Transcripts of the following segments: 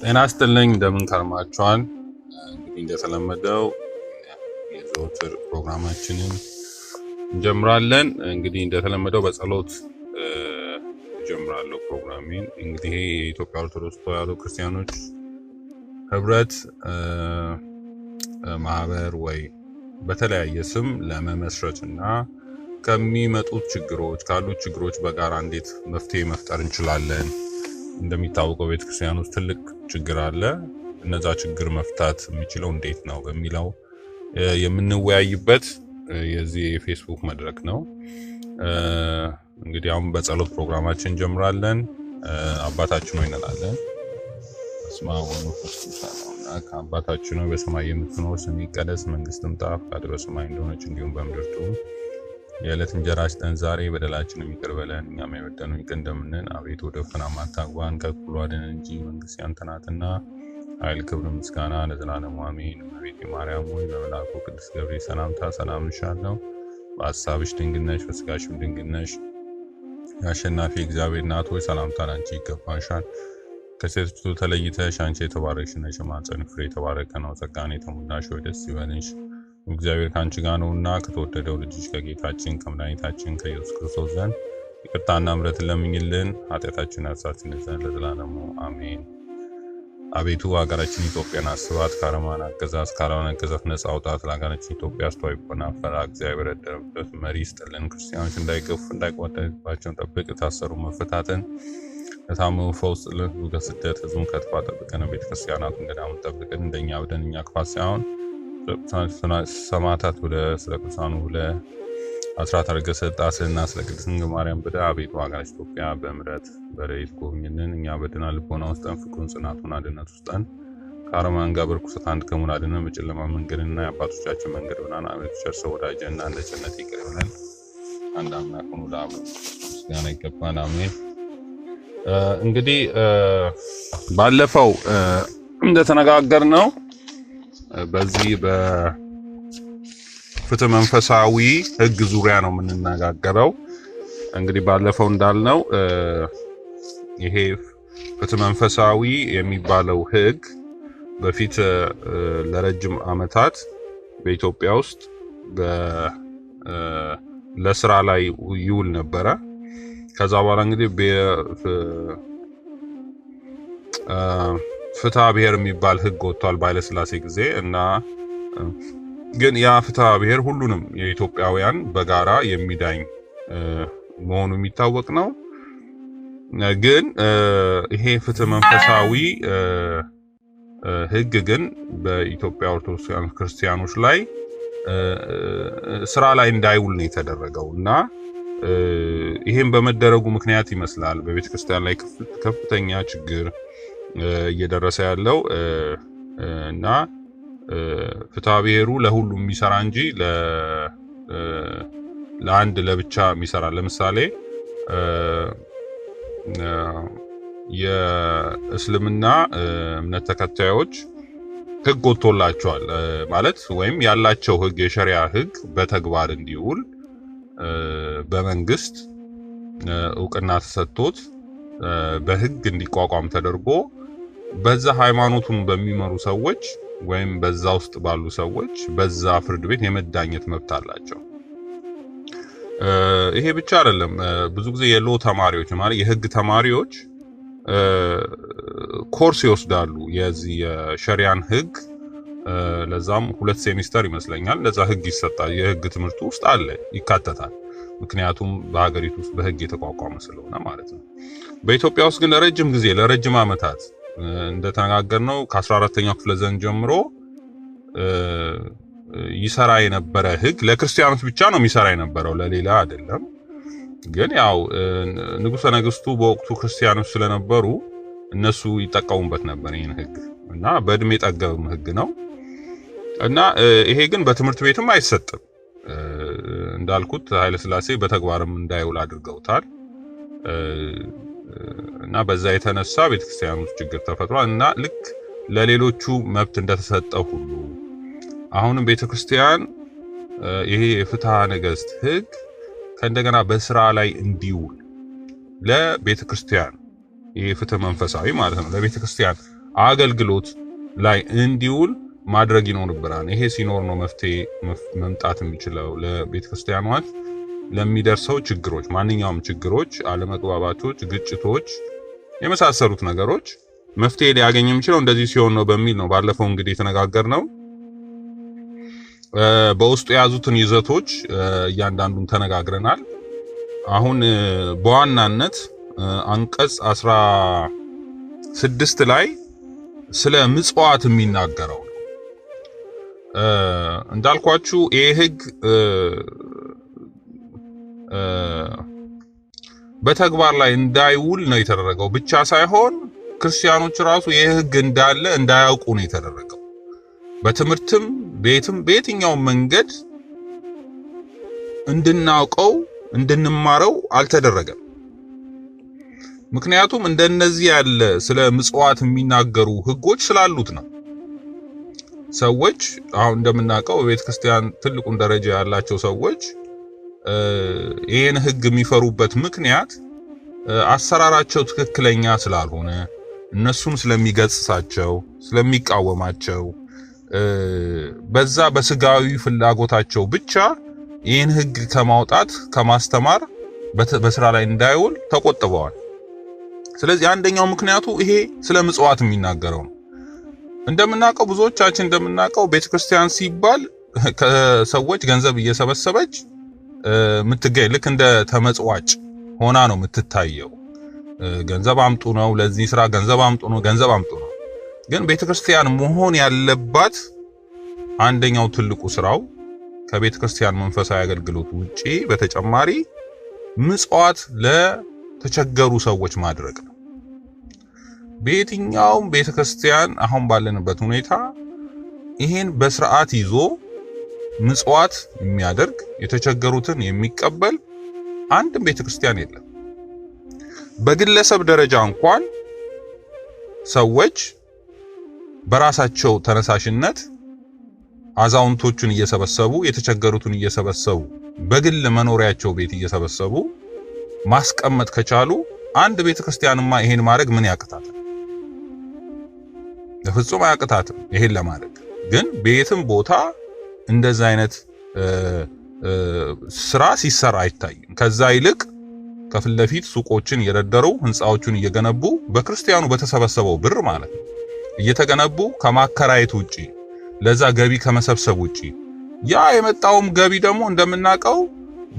ጤና ይስጥልኝ እንደምን ከርማችኋል? እንግዲህ እንደተለመደው የዘወትር ፕሮግራማችንን እንጀምራለን። እንግዲህ እንደተለመደው በጸሎት እጀምራለሁ ፕሮግራሜን። እንግዲህ የኢትዮጵያ ኦርቶዶክስ ተዋሕዶ ክርስቲያኖች ህብረት ማህበር ወይ በተለያየ ስም ለመመስረት እና ከሚመጡት ችግሮች ካሉት ችግሮች በጋራ እንዴት መፍትሄ መፍጠር እንችላለን። እንደሚታወቀው ቤተክርስቲያን ውስጥ ትልቅ ችግር አለ። እነዛ ችግር መፍታት የሚችለው እንዴት ነው በሚለው የምንወያይበት የዚህ የፌስቡክ መድረክ ነው። እንግዲህ አሁን በጸሎት ፕሮግራማችን እንጀምራለን። አባታችን ሆይ እንላለን። በስመ አብ ወወልድ ወመንፈስ ቅዱስ አሐዱ አምላክ። አባታችን ሆይ በሰማይ የምትኖር ስምህ ይቀደስ፣ መንግስትህ ትምጣ፣ ፈቃድህ በሰማይ እንደሆነች እንዲሁም በምድር ትሁን። የዕለት እንጀራችንን ስጠን ዛሬ፣ በደላችንን ይቅር በለን እኛም የበደሉንን ይቅር እንደምንል፣ አቤቱ ወደ ፈተና አታግባን ከክፉ አድነን እንጂ መንግስት ያንተ ናትና፣ ኃይል፣ ክብር፣ ምስጋና ለዘላለሙ አሜን። እመቤቴ ማርያም ሆይ በመልአኩ ቅዱስ ገብርኤል ሰላምታ ሰላም እልሻለሁ። በሐሳብሽ ድንግል ነሽ፣ በሥጋሽም ድንግል ነሽ። የአሸናፊ እግዚአብሔር እናት ሆይ ሰላምታ ላንቺ ይገባሻል። ከሴቶች ሁሉ ተለይተሽ አንቺ የተባረክሽ ነሽ፣ የማኅፀንሽ ፍሬ የተባረከ ነው። ጸጋን የተሞላሽ ሆይ ደስ ይበልሽ፣ እግዚአብሔር ከአንቺ ጋር ነውና ከተወደደው ልጅሽ ከጌታችን ከመድኃኒታችን ከኢየሱስ ክርስቶስ ዘንድ ይቅርታና ምሕረትን ለምኝልን ኃጢአታችንን ያሳስረን ዘንድ ለዘላለሙ አሜን። አቤቱ ሀገራችን ኢትዮጵያን አስባት፣ ከአረማን አገዛዝ ከአረማን አገዛዝ ነጻ አውጣት። ለሀገራችን ኢትዮጵያ አስተዋይ ልቦና ፈራ እግዚአብሔር ያደረበት መሪ ይስጥልን። ክርስቲያኖች እንዳይገፉ እንዳይቋጠባቸውን ጠብቅ። የታሰሩ መፈታትን፣ የታመሙ ፈውስ ስጥልን። ሕዝቡ ከስደት ሕዝቡን ከጥፋት ጠብቀን። ቤተክርስቲያናቱን ገዳሙን ጠብቀን። እንደኛ ብለን እኛ ክፋት ሳይሆን ሰማዕታት ብለህ ስለ ቅዱሳኑ ብለህ አስራት አድርገህ ሰጣስና ስለ ቅድስት ድንግል ማርያም ብለህ አቤቱ ሀገራችን ኢትዮጵያ በምሕረት በረድኤት ጎብኝልን። እኛ በድና ልቦና ውስጠን ፍቅሩን ጽናቱን አንድነት ውስጠን ከአረማውያን ጋር በርኩሰት አንድ ከመሆን አድነን። በጨለማ መንገድና የአባቶቻችን መንገድ ብናን አቤቱ ቸር ሰው ወዳጅና እንደ ቸርነት ይቅር በለን። አንድ አምላክ ሆኖ ለአብ ምስጋና ይገባል አሜን። እንግዲህ ባለፈው እንደተነጋገርነው በዚህ በፍትህ መንፈሳዊ ሕግ ዙሪያ ነው የምንነጋገረው። እንግዲህ ባለፈው እንዳልነው ይሄ ፍትህ መንፈሳዊ የሚባለው ሕግ በፊት ለረጅም ዓመታት በኢትዮጵያ ውስጥ ለስራ ላይ ይውል ነበረ። ከዛ በኋላ እንግዲህ ፍትሐ ብሔር የሚባል ሕግ ወጥቷል በኃይለ ሥላሴ ጊዜ እና ግን ያ ፍትሐ ብሔር ሁሉንም የኢትዮጵያውያን በጋራ የሚዳኝ መሆኑ የሚታወቅ ነው። ግን ይሄ ፍትህ መንፈሳዊ ሕግ ግን በኢትዮጵያ ኦርቶዶክስ ክርስቲያኖች ላይ ስራ ላይ እንዳይውል ነው የተደረገው እና ይሄን በመደረጉ ምክንያት ይመስላል በቤተክርስቲያን ላይ ከፍተኛ ችግር እየደረሰ ያለው እና ፍትሐ ብሔሩ ለሁሉም የሚሰራ እንጂ ለአንድ ለብቻ የሚሰራ ለምሳሌ የእስልምና እምነት ተከታዮች ሕግ ወጥቶላቸዋል ማለት ወይም ያላቸው ሕግ የሸሪያ ሕግ በተግባር እንዲውል በመንግስት እውቅና ተሰጥቶት በሕግ እንዲቋቋም ተደርጎ በዛ ሃይማኖቱን በሚመሩ ሰዎች ወይም በዛ ውስጥ ባሉ ሰዎች በዛ ፍርድ ቤት የመዳኘት መብት አላቸው። ይሄ ብቻ አይደለም። ብዙ ጊዜ የሎ ተማሪዎች ማለት የሕግ ተማሪዎች ኮርስ ይወስዳሉ የዚህ የሸሪያን ሕግ ለዛም 2 ሴሚስተር ይመስለኛል ለዛ ሕግ ይሰጣል። የሕግ ትምህርቱ ውስጥ አለ ይካተታል። ምክንያቱም በሀገሪቱ ውስጥ በሕግ የተቋቋመ ስለሆነ ማለት ነው። በኢትዮጵያ ውስጥ ግን ለረጅም ዓመታት እንደተነጋገርነው ከ14ኛው ክፍለ ዘመን ጀምሮ ይሰራ የነበረ ሕግ ለክርስቲያኖች ብቻ ነው የሚሰራ የነበረው ለሌላ አይደለም። ግን ያው ንጉሠ ነገሥቱ በወቅቱ ክርስቲያኖች ስለነበሩ እነሱ ይጠቀሙበት ነበር ይህን ሕግ እና በእድሜ ጠገብም ሕግ ነው እና ይሄ ግን በትምህርት ቤትም አይሰጥም። እንዳልኩት ኃይለ ሥላሴ በተግባርም እንዳይውል አድርገውታል እና በዛ የተነሳ ቤተክርስቲያን ውስጥ ችግር ተፈጥሯል እና ልክ ለሌሎቹ መብት እንደተሰጠ ሁሉ አሁንም ቤተክርስቲያን ይሄ የፍትሐ ነገሥት ሕግ ከእንደገና በስራ ላይ እንዲውል ለቤተክርስቲያን ይሄ ፍትህ መንፈሳዊ ማለት ነው ለቤተክርስቲያን አገልግሎት ላይ እንዲውል ማድረግ ይኖርብናል። ይሄ ሲኖር ነው መፍትሄ መምጣት የሚችለው ለቤተክርስቲያኗት ለሚደርሰው ችግሮች፣ ማንኛውም ችግሮች፣ አለመግባባቶች፣ ግጭቶች የመሳሰሉት ነገሮች መፍትሄ ሊያገኝ የሚችለው እንደዚህ ሲሆን ነው በሚል ነው ባለፈው እንግዲህ የተነጋገርነው። በውስጡ የያዙትን ይዘቶች እያንዳንዱን ተነጋግረናል። አሁን በዋናነት አንቀጽ 16 ላይ ስለ ምጽዋት የሚናገረው እንዳልኳችሁ ይሄ ህግ በተግባር ላይ እንዳይውል ነው የተደረገው ብቻ ሳይሆን ክርስቲያኖች ራሱ ይሄ ህግ እንዳለ እንዳያውቁ ነው የተደረገው። በትምህርትም ቤትም በየትኛውም መንገድ እንድናውቀው እንድንማረው አልተደረገም። ምክንያቱም እንደነዚህ ያለ ስለ ምጽዋት የሚናገሩ ህጎች ስላሉት ነው። ሰዎች አሁን እንደምናውቀው በቤተ ክርስቲያን ትልቁን ደረጃ ያላቸው ሰዎች ይሄን ህግ የሚፈሩበት ምክንያት አሰራራቸው ትክክለኛ ስላልሆነ እነሱን ስለሚገጽሳቸው ስለሚቃወማቸው በዛ በስጋዊ ፍላጎታቸው ብቻ ይህን ህግ ከማውጣት ከማስተማር በስራ ላይ እንዳይውል ተቆጥበዋል። ስለዚህ አንደኛው ምክንያቱ ይሄ ስለ ምጽዋት የሚናገረው ነው። እንደምናውቀው ብዙዎቻችን እንደምናውቀው ቤተክርስቲያን ሲባል ከሰዎች ገንዘብ እየሰበሰበች ምትገኝ ልክ እንደ ተመጽዋጭ ሆና ነው የምትታየው። ገንዘብ አምጡ ነው፣ ለዚህ ስራ ገንዘብ አምጡ ነው፣ ገንዘብ አምጡ ነው። ግን ቤተክርስቲያን መሆን ያለባት አንደኛው ትልቁ ስራው ከቤተክርስቲያን መንፈሳዊ አገልግሎት ውጪ በተጨማሪ ምጽዋት ለተቸገሩ ሰዎች ማድረግ ነው። በየትኛውም ቤተክርስቲያን አሁን ባለንበት ሁኔታ ይሄን በስርዓት ይዞ ምጽዋት የሚያደርግ የተቸገሩትን የሚቀበል አንድም ቤተክርስቲያን የለም። በግለሰብ ደረጃ እንኳን ሰዎች በራሳቸው ተነሳሽነት አዛውንቶቹን እየሰበሰቡ የተቸገሩትን እየሰበሰቡ በግል መኖሪያቸው ቤት እየሰበሰቡ ማስቀመጥ ከቻሉ አንድ ቤተክርስቲያንማ ይሄን ማድረግ ምን ያቅታታል? ለፍጹም አያቅታትም ይሄን ለማድረግ። ግን ቤትም ቦታ እንደዛ አይነት ስራ ሲሰራ አይታይም። ከዛ ይልቅ ከፊት ለፊት ሱቆችን እየደረደሩ ህንጻዎቹን እየገነቡ በክርስቲያኑ በተሰበሰበው ብር ማለት ነው እየተገነቡ ከማከራየት ውጪ ለዛ ገቢ ከመሰብሰብ ውጪ ያ የመጣውም ገቢ ደግሞ እንደምናውቀው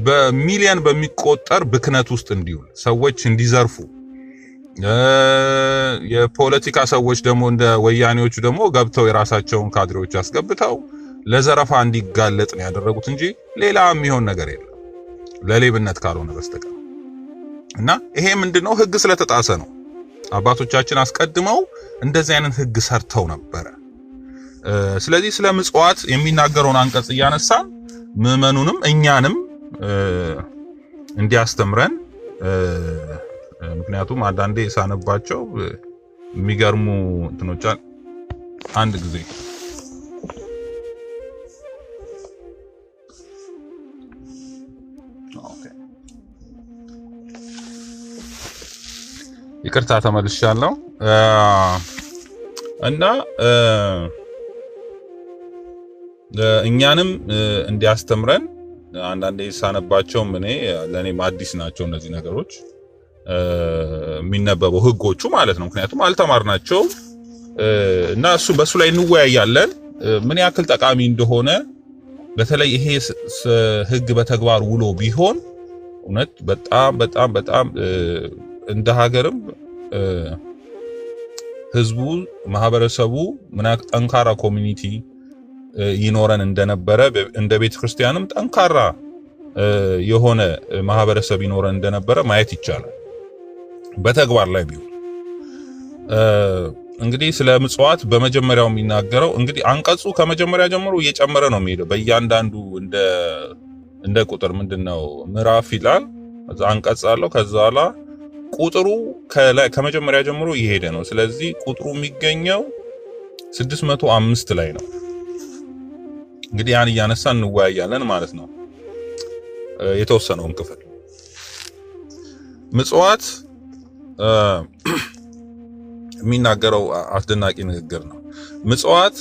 በሚሊዮን በሚቆጠር ብክነት ውስጥ እንዲውል ሰዎች እንዲዘርፉ የፖለቲካ ሰዎች ደግሞ እንደ ወያኔዎቹ ደግሞ ገብተው የራሳቸውን ካድሬዎች ያስገብተው ለዘረፋ እንዲጋለጥ ነው ያደረጉት እንጂ ሌላ የሚሆን ነገር የለም ለሌብነት ካልሆነ በስተቀር። እና ይሄ ምንድነው ህግ ስለተጣሰ ነው። አባቶቻችን አስቀድመው እንደዚህ አይነት ህግ ሰርተው ነበረ። ስለዚህ ስለ ምጽዋት የሚናገረውን አንቀጽ እያነሳን ምዕመኑንም እኛንም እንዲያስተምረን ምክንያቱም አንዳንዴ ሳነባቸው የሚገርሙ እንትኖች አንድ ጊዜ ይቅርታ ተመልሻለሁ እና እኛንም እንዲያስተምረን አንዳንዴ ሳነባቸው ለኔም አዲስ ናቸው እነዚህ ነገሮች የሚነበበው ህጎቹ ማለት ነው። ምክንያቱም አልተማርናቸው እና በሱ ላይ እንወያያለን ምን ያክል ጠቃሚ እንደሆነ። በተለይ ይሄ ህግ በተግባር ውሎ ቢሆን እውነት በጣም በጣም በጣም እንደ ሀገርም ህዝቡ ማህበረሰቡ ጠንካራ ኮሚኒቲ ይኖረን እንደነበረ እንደ ቤተክርስቲያንም ጠንካራ የሆነ ማህበረሰብ ይኖረን እንደነበረ ማየት ይቻላል በተግባር ላይ ቢሆን። እንግዲህ ስለ ምጽዋት በመጀመሪያው የሚናገረው እንግዲህ አንቀጹ ከመጀመሪያ ጀምሮ እየጨመረ ነው የሚሄደው በእያንዳንዱ እንደ ቁጥር ምንድነው ምዕራፍ ይላል አንቀጽ አለው። ከዛ በኋላ ቁጥሩ ከመጀመሪያ ጀምሮ እየሄደ ነው። ስለዚህ ቁጥሩ የሚገኘው 605 ላይ ነው። እንግዲህ ያን እያነሳን እንወያያለን ማለት ነው የተወሰነውን ክፍል። ምጽዋት የሚናገረው አስደናቂ ንግግር ነው። ምጽዋት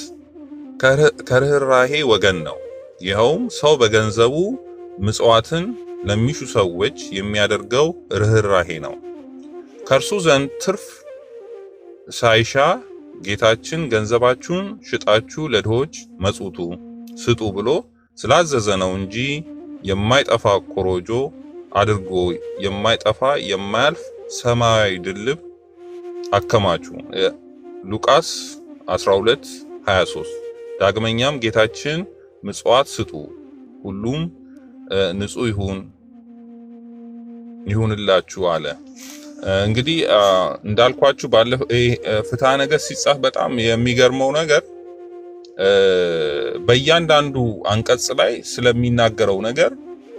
ከርህራሄ ወገን ነው። ይኸውም ሰው በገንዘቡ ምጽዋትን ለሚሹ ሰዎች የሚያደርገው ርህራሄ ነው። ከእርሱ ዘንድ ትርፍ ሳይሻ ጌታችን ገንዘባችሁን ሽጣችሁ ለድሆች መጽውቱ ስጡ ብሎ ስላዘዘ ነው እንጂ የማይጠፋ ኮሮጆ አድርጎ የማይጠፋ የማያልፍ ሰማያዊ ድልብ አከማቹ። ሉቃስ 12:23። ዳግመኛም ጌታችን ምጽዋት ስጡ ሁሉም ንጹህ ይሁንላችሁ አለ። እንግዲህ እንዳልኳችሁ ባለፈው ፍትሐ ነገሥት ሲጻፍ በጣም የሚገርመው ነገር በእያንዳንዱ አንቀጽ ላይ ስለሚናገረው ነገር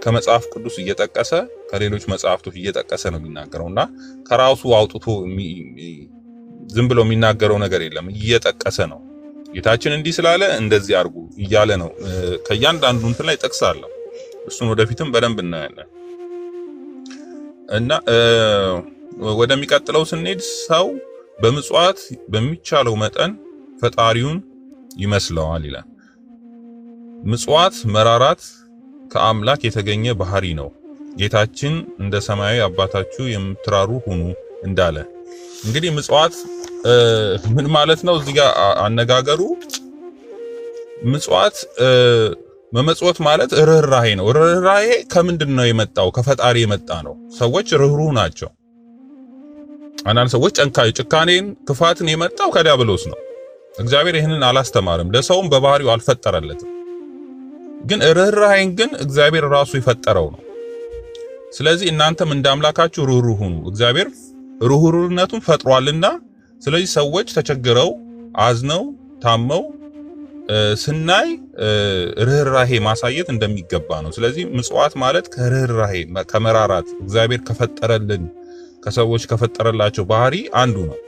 ከመጽሐፍ ቅዱስ እየጠቀሰ ከሌሎች መጽሐፍቶች እየጠቀሰ ነው የሚናገረውና ከራሱ አውጥቶ ዝም ብሎ የሚናገረው ነገር የለም፣ እየጠቀሰ ነው። ጌታችን እንዲህ ስላለ እንደዚህ አድርጉ እያለ ነው። ከእያንዳንዱ እንትን ላይ ጥቅስ አለው። እሱን ወደፊትም በደንብ እናያለን። እና ወደሚቀጥለው ስንሄድ ሰው በምጽዋት በሚቻለው መጠን ፈጣሪውን ይመስለዋል ይላል። ምጽዋት መራራት ከአምላክ የተገኘ ባህሪ ነው። ጌታችን እንደ ሰማያዊ አባታችሁ የምትራሩ ሁኑ እንዳለ። እንግዲህ ምጽዋት ምን ማለት ነው? እዚህ ጋር አነጋገሩ ምጽዋት መመጽወት ማለት ርህራሄ ነው። ርህራሄ ከምንድን ነው የመጣው? ከፈጣሪ የመጣ ነው። ሰዎች ርህሩህ ናቸው። አንዳንድ ሰዎች ጭካኔን፣ ክፋትን የመጣው ከዲያብሎስ ነው። እግዚአብሔር ይህንን አላስተማርም፣ ለሰውም በባህሪው አልፈጠረለትም። ግን ርህራሄን ግን እግዚአብሔር ራሱ የፈጠረው ነው። ስለዚህ እናንተም እንደ አምላካችሁ ርህሩህ ሁኑ። እግዚአብሔር ርህሩህነቱን ፈጥሯልና፣ ስለዚህ ሰዎች ተቸግረው አዝነው ታመው ስናይ ርህራሄ ማሳየት እንደሚገባ ነው። ስለዚህ ምጽዋት ማለት ከርህራሄ ከመራራት እግዚአብሔር ከፈጠረልን ከሰዎች ከፈጠረላቸው ባህሪ አንዱ ነው።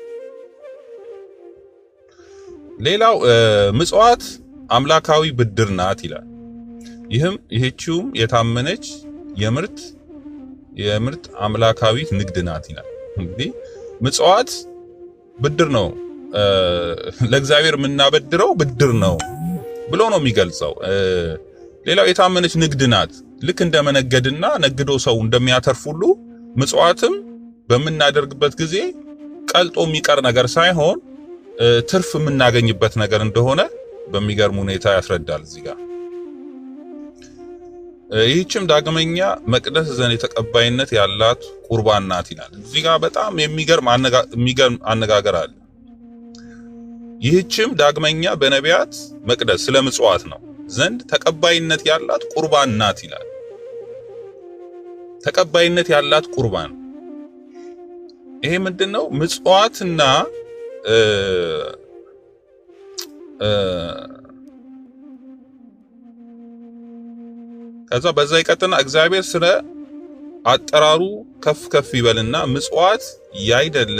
ሌላው ምጽዋት አምላካዊ ብድር ናት ይላል። ይህችውም የታመነች የምርት አምላካዊት ንግድ ናት ይላል። እንግዲህ ምጽዋት ብድር ነው፣ ለእግዚአብሔር የምናበድረው ብድር ነው ብሎ ነው የሚገልጸው። ሌላው የታመነች ንግድ ናት። ልክ እንደመነገድና ነግዶ ሰው እንደሚያተርፍ ሁሉ ምጽዋትም በምናደርግበት ጊዜ ቀልጦ የሚቀር ነገር ሳይሆን ትርፍ የምናገኝበት ነገር እንደሆነ በሚገርም ሁኔታ ያስረዳል እዚህ ጋር። ይህችም ዳግመኛ መቅደስ ዘንድ ተቀባይነት ያላት ቁርባን ናት ይላል። እዚህ ጋር በጣም የሚገርም አነጋገር አለ። ይህችም ዳግመኛ በነቢያት መቅደስ ስለ ምጽዋት ነው ዘንድ ተቀባይነት ያላት ቁርባን ናት ይላል። ተቀባይነት ያላት ቁርባን ይሄ ምንድነው? ምጽዋትና ከዛ በዛ ይቀጥልና እግዚአብሔር ስለ አጠራሩ ከፍ ከፍ ይበልና ምጽዋት ያይደለ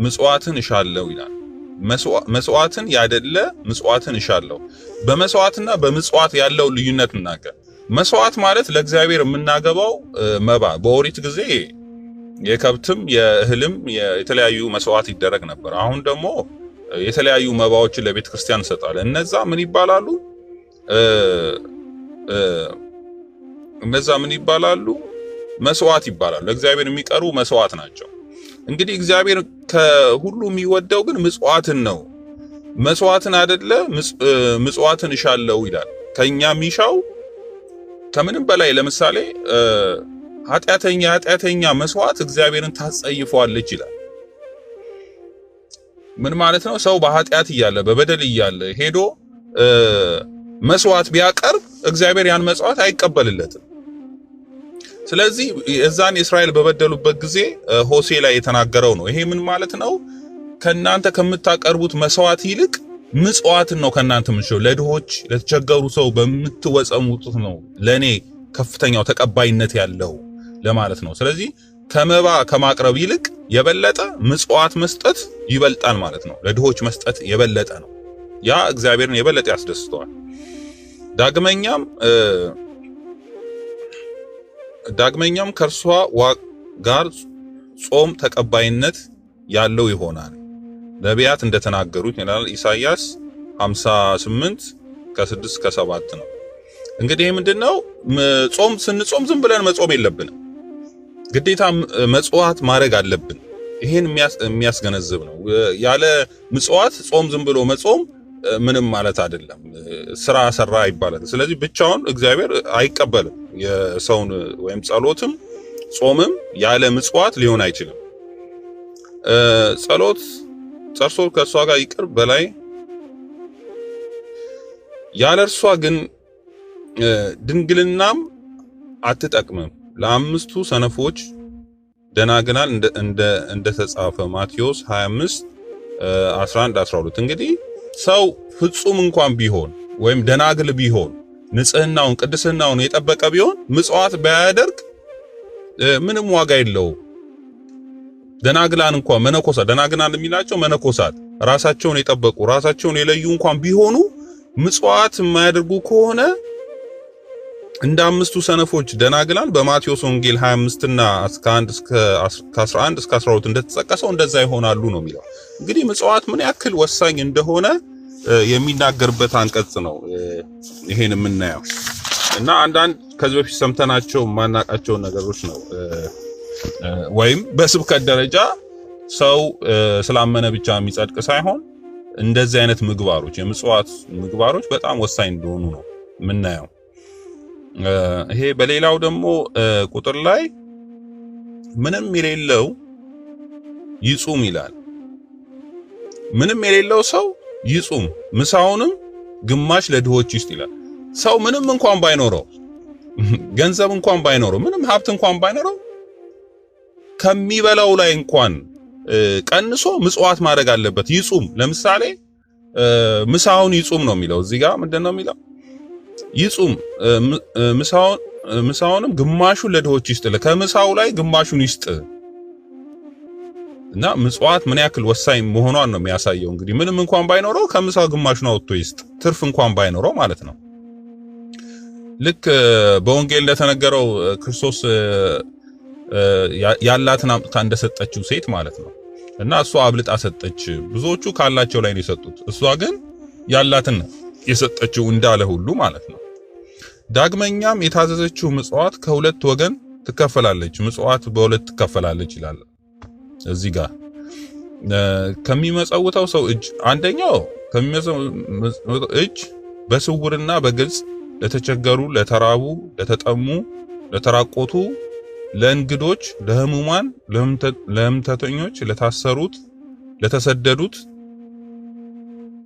ምጽዋትን እሻለው ይላል። መስዋዕትን ያደለ ምጽዋትን እሻለው። በመስዋዕትና በምጽዋት ያለው ልዩነት እናገር። መስዋዕት ማለት ለእግዚአብሔር የምናገባው መባ። በኦሪት ጊዜ የከብትም የእህልም የተለያዩ መስዋዕት ይደረግ ነበር። አሁን ደግሞ የተለያዩ መባዎችን ለቤተ ክርስቲያን እንሰጣለን። እነዛ ምን ይባላሉ? መስዋዕት ይባላሉ። ለእግዚአብሔር የሚቀሩ መስዋዕት ናቸው። እንግዲህ እግዚአብሔር ከሁሉ የሚወደው ግን ምጽዋትን ነው። መስዋዕትን አይደለ ምጽዋትን እሻለው ይላል። ከኛ የሚሻው ከምንም በላይ ለምሳሌ ኃጢአተኛ መስዋዕት እግዚአብሔርን ታጸይፈዋለች ይላል። ምን ማለት ነው? ሰው በኃጢአት እያለ በበደል እያለ ሄዶ መስዋዕት ቢያቀርብ እግዚአብሔር ያን መስዋዕት አይቀበልለትም። ስለዚህ እዛን እስራኤል በበደሉበት ጊዜ ሆሴ ላይ የተናገረው ነው። ይሄ ምን ማለት ነው? ከናንተ ከምታቀርቡት መስዋዕት ይልቅ ምጽዋትን ነው ከናንተ ምንሽው ለድሆች ለተቸገሩ ሰው በምትወጸሙት ነው ለኔ ከፍተኛው ተቀባይነት ያለው ለማለት ነው። ስለዚህ ከመባ ከማቅረብ ይልቅ የበለጠ ምጽዋት መስጠት ይበልጣል ማለት ነው። ለድሆች መስጠት የበለጠ ነው። ያ እግዚአብሔርን የበለጠ ያስደስተዋል። ዳግመኛም ከእርሷ ጋር ጾም ተቀባይነት ያለው ይሆናል። ነቢያት እንደተናገሩት ይላል ኢሳይያስ 58 ከ6 ከ7 ነው። እንግዲህ ምንድነው ጾም ስንጾም ዝም ብለን መጾም የለብንም። ግዴታ መጽዋት ማድረግ አለብን። ይሄን የሚያስገነዝብ ነው። ያለ ምጽዋት ጾም ዝም ብሎ መጾም ምንም ማለት አይደለም። ስራ ሰራ ይባላል። ስለዚህ ብቻውን እግዚአብሔር አይቀበልም። የሰውን ወይም ጸሎትም ጾምም ያለ ምጽዋት ሊሆን አይችልም። ጸሎት ጸርሶ ከሷ ጋር ይቅር በላይ ያለ እርሷ ግን ድንግልናም አትጠቅምም። ለአምስቱ ሰነፎች ደናግናል እንደተጻፈ ማቴዎስ 25 11 12። እንግዲህ ሰው ፍጹም እንኳን ቢሆን ወይም ደናግል ቢሆን ንጽህናውን ቅድስናውን የጠበቀ ቢሆን ምጽዋት ባያደርግ ምንም ዋጋ የለውም። ደናግላን እንኳን መነኮሳት ደናግናል የሚላቸው መነኮሳት ራሳቸውን የጠበቁ ራሳቸውን የለዩ እንኳን ቢሆኑ ምጽዋት የማያደርጉ ከሆነ እንደ አምስቱ ሰነፎች ደናግላን በማቴዎስ ወንጌል 25 እና 11 እስከ 12 እንደተጠቀሰው እንደዛ ይሆናሉ ነው የሚለው። እንግዲህ ምጽዋት ምን ያክል ወሳኝ እንደሆነ የሚናገርበት አንቀጽ ነው ይሄን የምናየው። እና አንዳንድ ከዚህ በፊት ሰምተናቸው ማናቃቸው ነገሮች ነው ወይም በስብከት ደረጃ ሰው ስላመነ ብቻ የሚጸድቅ ሳይሆን እንደዚህ አይነት ምግባሮች የምጽዋት ምግባሮች በጣም ወሳኝ እንደሆኑ ነው የምናየው። ይሄ በሌላው ደግሞ ቁጥር ላይ ምንም የሌለው ይጹም ይላል። ምንም የሌለው ሰው ይጹም ምሳውንም ግማሽ ለድሆች ይስጥ ይላል። ሰው ምንም እንኳን ባይኖረው ገንዘብ እንኳን ባይኖረው ምንም ሀብት እንኳን ባይኖረው ከሚበላው ላይ እንኳን ቀንሶ ምጽዋት ማድረግ አለበት። ይጹም ለምሳሌ ምሳውን ይጹም ነው የሚለው። እዚህ ጋር ምንድነው የሚለው? ይጹም ምሳውንም ግማሹን ለድሆች ይስጥ፣ ከምሳው ላይ ግማሹን ይስጥ። እና ምጽዋት ምን ያክል ወሳኝ መሆኗን ነው የሚያሳየው። እንግዲህ ምንም እንኳን ባይኖረው ከምሳው ግማሹን አውጥቶ ይስጥ፣ ትርፍ እንኳን ባይኖረው ማለት ነው። ልክ በወንጌል እንደተነገረው ክርስቶስ ያላትን አምጥታ እንደሰጠችው ሴት ማለት ነው። እና እሷ አብልጣ ሰጠች። ብዙዎቹ ካላቸው ላይ ነው የሰጡት፣ እሷ ግን ያላትን የሰጠችው እንዳለ ሁሉ ማለት ነው። ዳግመኛም የታዘዘችው ምጽዋት ከሁለት ወገን ትከፈላለች። ምጽዋት በሁለት ትከፈላለች ይላል እዚህ ጋር። ከሚመጸውተው ሰው እጅ አንደኛው ከሚመጸውተው እጅ በስውርና በግልጽ ለተቸገሩ፣ ለተራቡ፣ ለተጠሙ፣ ለተራቆቱ፣ ለእንግዶች፣ ለሕሙማን፣ ለሕመምተኞች፣ ለታሰሩት፣ ለተሰደዱት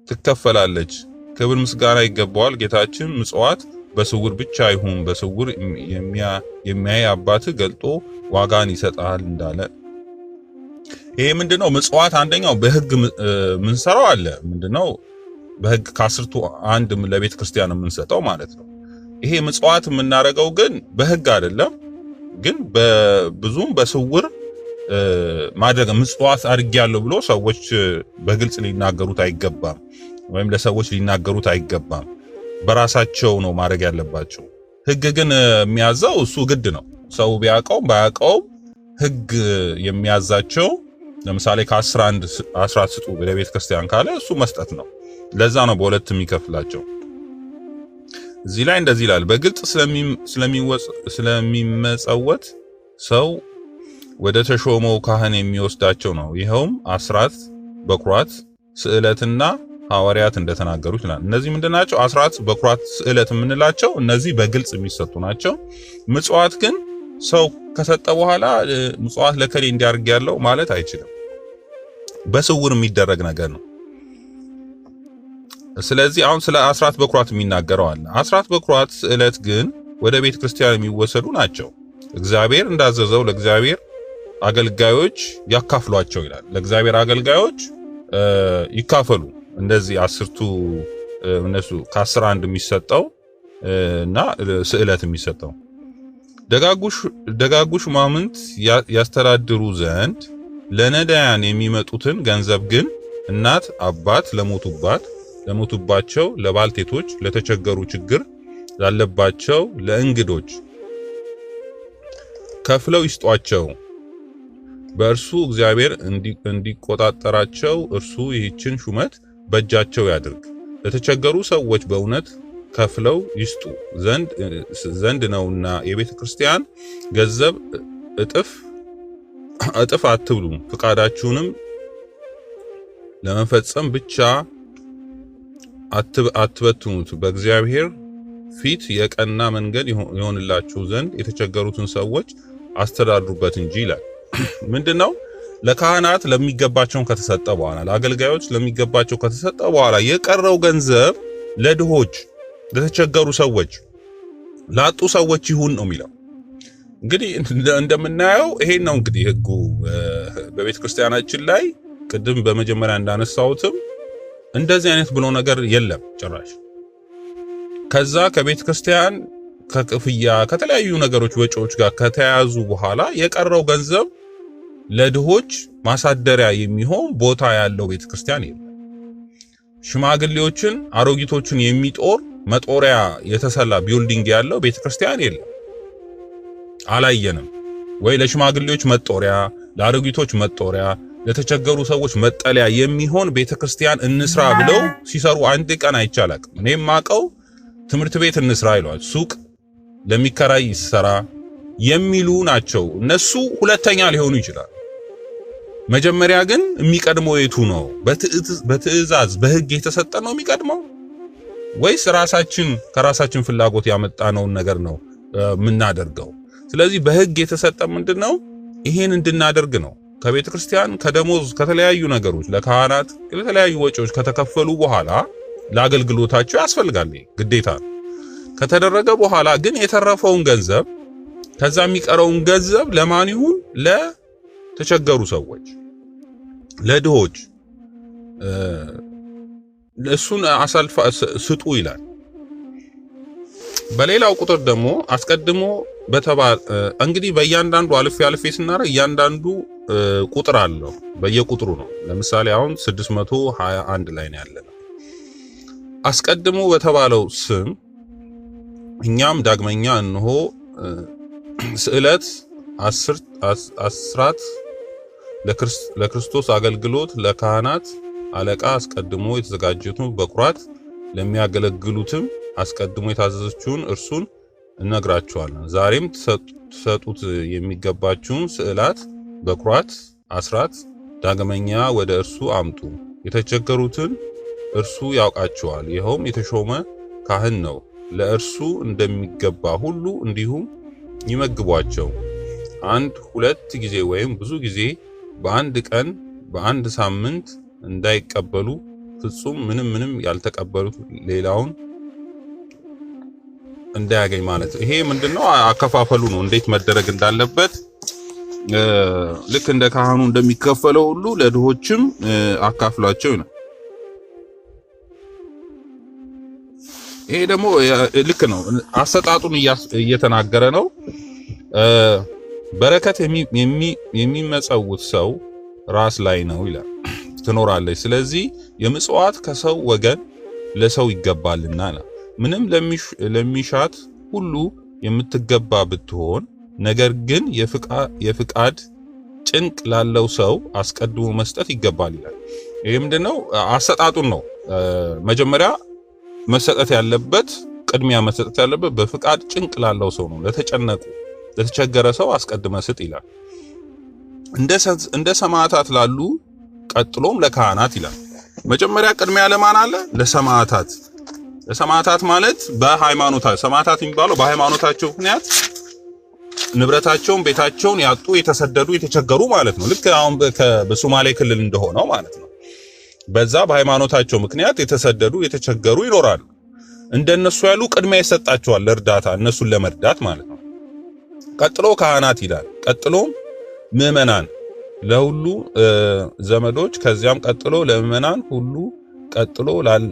ትከፈላለች። ክብር ምስጋና ይገባዋል። ጌታችን ምጽዋት በስውር ብቻ ይሁን፣ በስውር የሚያይ አባት ገልጦ ዋጋን ይሰጣል እንዳለ። ይሄ ምንድነው? ምጽዋት አንደኛው በሕግ ምንሰራው አለ። ምንድነው? በሕግ ከአስርቱ አንድ ለቤተ ክርስቲያን የምንሰጠው ማለት ነው። ይሄ ምጽዋት የምናደርገው ግን በሕግ አይደለም፣ ግን በብዙም በስውር ማድረግ ምጽዋት አድርጌያለሁ ብሎ ሰዎች በግልጽ ሊናገሩት አይገባም፣ ወይም ለሰዎች ሊናገሩት አይገባም። በራሳቸው ነው ማድረግ ያለባቸው። ሕግ ግን የሚያዘው እሱ ግድ ነው። ሰው ቢያውቀውም ባያውቀውም ሕግ የሚያዛቸው ለምሳሌ ከ11 10 ስጡ ለቤተ ክርስቲያን ካለ እሱ መስጠት ነው። ለዛ ነው በሁለት የሚከፍላቸው። እዚህ ላይ እንደዚህ ይላል፣ በግልጽ ስለሚመጸወት ሰው ወደ ተሾመው ካህን የሚወስዳቸው ነው። ይኸውም አስራት፣ በኩራት፣ ስዕለትና ሐዋርያት እንደተናገሩት ይላል። እነዚህ ምንድናቸው? አስራት፣ በኩራት፣ ስዕለት የምንላቸው እነዚህ በግልጽ የሚሰጡ ናቸው። ምጽዋት ግን ሰው ከሰጠ በኋላ ምጽዋት ለከሌ እንዲያርግ ያለው ማለት አይችልም። በስውር የሚደረግ ነገር ነው። ስለዚህ አሁን ስለ አስራት በኩራት የሚናገረው አለ። አስራት በኩራት ስዕለት ግን ወደ ቤተ ክርስቲያን የሚወሰዱ ናቸው። እግዚአብሔር እንዳዘዘው ለእግዚአብሔር አገልጋዮች ያካፍሏቸው ይላል። ለእግዚአብሔር አገልጋዮች ይካፈሉ። እንደዚህ አስርቱ እነሱ ከ11 የሚሰጠው እና ስዕለት የሚሰጠው ደጋጉ ሹማምንት ያስተዳድሩ ዘንድ ለነዳያን የሚመጡትን ገንዘብ ግን እናት አባት ለሞቱባቸው፣ ለባልቴቶች፣ ለተቸገሩ፣ ችግር ላለባቸው፣ ለእንግዶች ከፍለው ይስጧቸው። በእርሱ እግዚአብሔር እንዲቆጣጠራቸው እርሱ ይህችን ሹመት በእጃቸው ያድርግ። ለተቸገሩ ሰዎች በእውነት ከፍለው ይስጡ ዘንድ ነውና የቤተ ክርስቲያን ገንዘብ እጥፍ አትብሉ። ፍቃዳችሁንም ለመፈጸም ብቻ አትበትኑት። በእግዚአብሔር ፊት የቀና መንገድ ይሆንላችሁ ዘንድ የተቸገሩትን ሰዎች አስተዳድሩበት እንጂ ይላል። ምንድነው? ለካህናት ለሚገባቸው ከተሰጠ በኋላ ለአገልጋዮች ለሚገባቸው ከተሰጠ በኋላ የቀረው ገንዘብ ለድሆች፣ ለተቸገሩ ሰዎች፣ ላጡ ሰዎች ይሁን ነው የሚለው። እንግዲህ እንደምናየው ይሄን ነው እንግዲህ ህጉ በቤተ ክርስቲያናችን ላይ። ቅድም በመጀመሪያ እንዳነሳሁትም እንደዚህ አይነት ብሎ ነገር የለም ጭራሽ። ከዛ ከቤተ ክርስቲያን ከክፍያ ከተለያዩ ነገሮች ወጪዎች ጋር ከተያዙ በኋላ የቀረው ገንዘብ ለድሆች ማሳደሪያ የሚሆን ቦታ ያለው ቤተ ክርስቲያን የለም። ሽማግሌዎችን አሮጊቶችን የሚጦር መጦሪያ የተሰላ ቢልዲንግ ያለው ቤተ ክርስቲያን የለም፣ አላየንም። ወይ ለሽማግሌዎች መጦሪያ፣ ለአሮጊቶች መጦሪያ፣ ለተቸገሩ ሰዎች መጠለያ የሚሆን ቤተ ክርስቲያን እንስራ ብለው ሲሰሩ አንድ ቀን አይቻልም። እኔም ማቀው ትምህርት ቤት እንስራ ይሏል፣ ሱቅ ለሚከራይ ይሰራ የሚሉ ናቸው። እነሱ ሁለተኛ ሊሆኑ ይችላል። መጀመሪያ ግን የሚቀድመው የቱ ነው? በትዕዛዝ በህግ የተሰጠ ነው የሚቀድመው ወይስ ከራሳችን ፍላጎት ያመጣነውን ነገር ነው የምናደርገው? ስለዚህ በህግ የተሰጠ ምንድነው? ይሄን እንድናደርግ ነው። ከቤተ ክርስቲያን ከደሞዝ ከተለያዩ ነገሮች ለካህናት የተለያዩ ወጪዎች ከተከፈሉ በኋላ ለአገልግሎታቸው ያስፈልጋል፣ ግዴታ ከተደረገ በኋላ ግን የተረፈውን ገንዘብ ከዛ የሚቀረውን ገንዘብ ለማን ይሁን? ለተቸገሩ ሰዎች፣ ለድሆች እሱን አሳልፋ ስጡ ይላል። በሌላው ቁጥር ደግሞ አስቀድሞ እንግዲህ በእያንዳንዱ አልፌ ስናረ እያንዳንዱ ቁጥር አለው፣ በየቁጥሩ ነው። ለምሳሌ አሁን 621 ላይ ነው ያለነው። አስቀድሞ በተባለው ስም እኛም ዳግመኛ እንሆ ስዕለት አስራት ለክርስቶስ አገልግሎት ለካህናት አለቃ አስቀድሞ የተዘጋጀቱን በኩራት ለሚያገለግሉትም አስቀድሞ የታዘዘችውን እርሱን እነግራችኋለን። ዛሬም ትሰጡት የሚገባችሁን ስዕላት በኩራት አስራት ዳግመኛ ወደ እርሱ አምጡ። የተቸገሩትን እርሱ ያውቃቸዋል፣ ይኸውም የተሾመ ካህን ነው። ለእርሱ እንደሚገባ ሁሉ እንዲሁም ይመግቧቸው። 1-2 ጊዜ ወይም ብዙ ጊዜ በአንድ ቀን በአንድ ሳምንት እንዳይቀበሉ ፍጹም ምንም ያልተቀበሉት ሌላውን እንዳያገኝ ማለት ነው። ይሄ ምንድነው? አከፋፈሉ ነው፣ እንዴት መደረግ እንዳለበት ልክ እንደ ካህኑ እንደሚከፈለው ሁሉ ለድሆችም አካፍሏቸው ነው። ይሄ ደግሞ ልክ ነው። አሰጣጡን እየተናገረ ነው። በረከት የሚመጸውት ሰው ራስ ላይ ነው ይላል ትኖራለች። ስለዚህ የምጽዋት ከሰው ወገን ለሰው ይገባልና ምንም ለሚሻት ሁሉ የምትገባ ብትሆን፣ ነገር ግን የፍቃድ ጭንቅ ላለው ሰው አስቀድሞ መስጠት ይገባል ይላል። ይሄ ምንድነው? አሰጣጡን ነው። መጀመሪያ መሰጠት ያለበት ቅድሚያ መሰጠት ያለበት በፍቃድ ጭንቅ ላለው ሰው ነው። ለተቸገረ ሰው አስቀድመ ስጥ ይላል። እንደ ሰማዕታት ላሉ ቀጥሎም ለካህናት ይላል። መጀመሪያ ቅድሚያ ለማን አለ? ለሰማዕታት። ለሰማዕታት ማለት በሃይማኖታቸው ሰማዕታት የሚባለው በሃይማኖታቸው ምክንያት ንብረታቸውን ቤታቸውን ያጡ የተሰደዱ የተቸገሩ ማለት ነው። ልክ አሁን በሶማሌ ክልል እንደሆነው ማለት ነው። በዛ በሃይማኖታቸው ምክንያት የተሰደዱ የተቸገሩ ይኖራሉ። እንደነሱ ያሉ ቅድሚያ ይሰጣቸዋል ለእርዳታ፣ እነሱን ለመርዳት ማለት ነው። ቀጥሎ ካህናት ይላል። ቀጥሎም ምዕመናን ለሁሉ ዘመዶች፣ ከዚያም ቀጥሎ ለምዕመናን ሁሉ፣ ቀጥሎ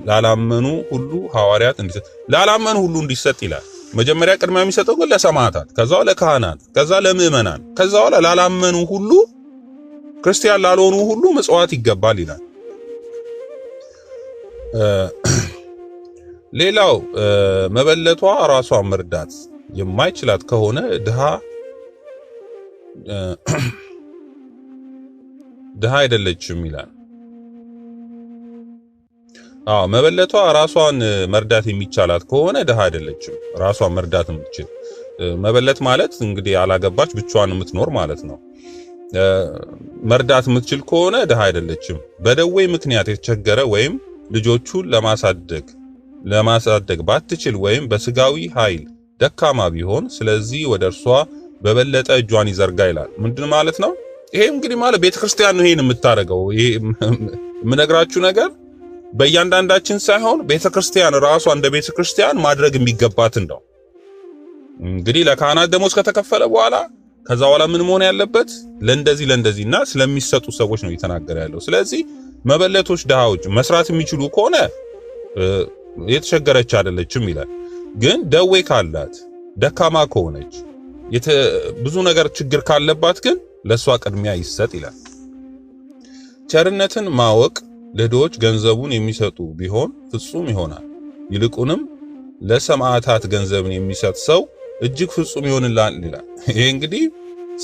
ላላመኑ ሁሉ ሐዋርያት እንዲሰጥ፣ ላላመኑ ሁሉ እንዲሰጥ ይላል። መጀመሪያ ቅድሚያ የሚሰጠው ግን ለሰማዕታት፣ ከዛው ለካህናት፣ ከዛ ለምዕመናን፣ ከዛው ላላመኑ ሁሉ ክርስቲያን ላልሆኑ ሁሉ ምጽዋት ይገባል ይላል። ሌላው መበለቷ ራሷ መርዳት የማይችላት ከሆነ ድሃ አይደለችም ይላል። መበለቷ ራሷን መርዳት የሚቻላት ከሆነ ድሃ አይደለችም። ራሷን መርዳት የምትችል መበለት ማለት እንግዲህ ያላገባች ብቻዋን የምትኖር ማለት ነው። መርዳት የምትችል ከሆነ ድሃ አይደለችም። በደዌ ምክንያት የተቸገረ ወይም ልጆቹን ለማሳደግ ባትችል ወይም በስጋዊ ኃይል ደካማ ቢሆን ስለዚህ ወደ እርሷ በበለጠ እጇን ይዘርጋ ይላል። ምንድን ማለት ነው? ይሄ እንግዲህ ማለት ቤተክርስቲያን ነው ይሄን የምታረገው። ይሄ የምነግራችሁ ነገር በእያንዳንዳችን ሳይሆን ቤተክርስቲያን ራሷ እንደ ቤተክርስቲያን ማድረግ የሚገባትን ነው። እንግዲህ ለካህናት ደሞዝ ከተከፈለ በኋላ ከዛ በኋላ ምን መሆን ያለበት ለእንደዚህና ስለሚሰጡ ሰዎች ነው እየተናገረ ያለው። ስለዚህ መበለቶች ድሃዎች መስራት የሚችሉ ከሆነ የተቸገረች አይደለችም ይላል። ግን ደዌ ካላት ደካማ ከሆነች ብዙ ነገር ችግር ካለባት ግን ለሷ ቅድሚያ ይሰጥ ይላል። ቸርነትን ማወቅ ለድሆች ገንዘቡን የሚሰጡ ቢሆን ፍጹም ይሆናል። ይልቁንም ለሰማዕታት ገንዘብን የሚሰጥ ሰው እጅግ ፍጹም ይሆንላል ይላል። ይሄ እንግዲህ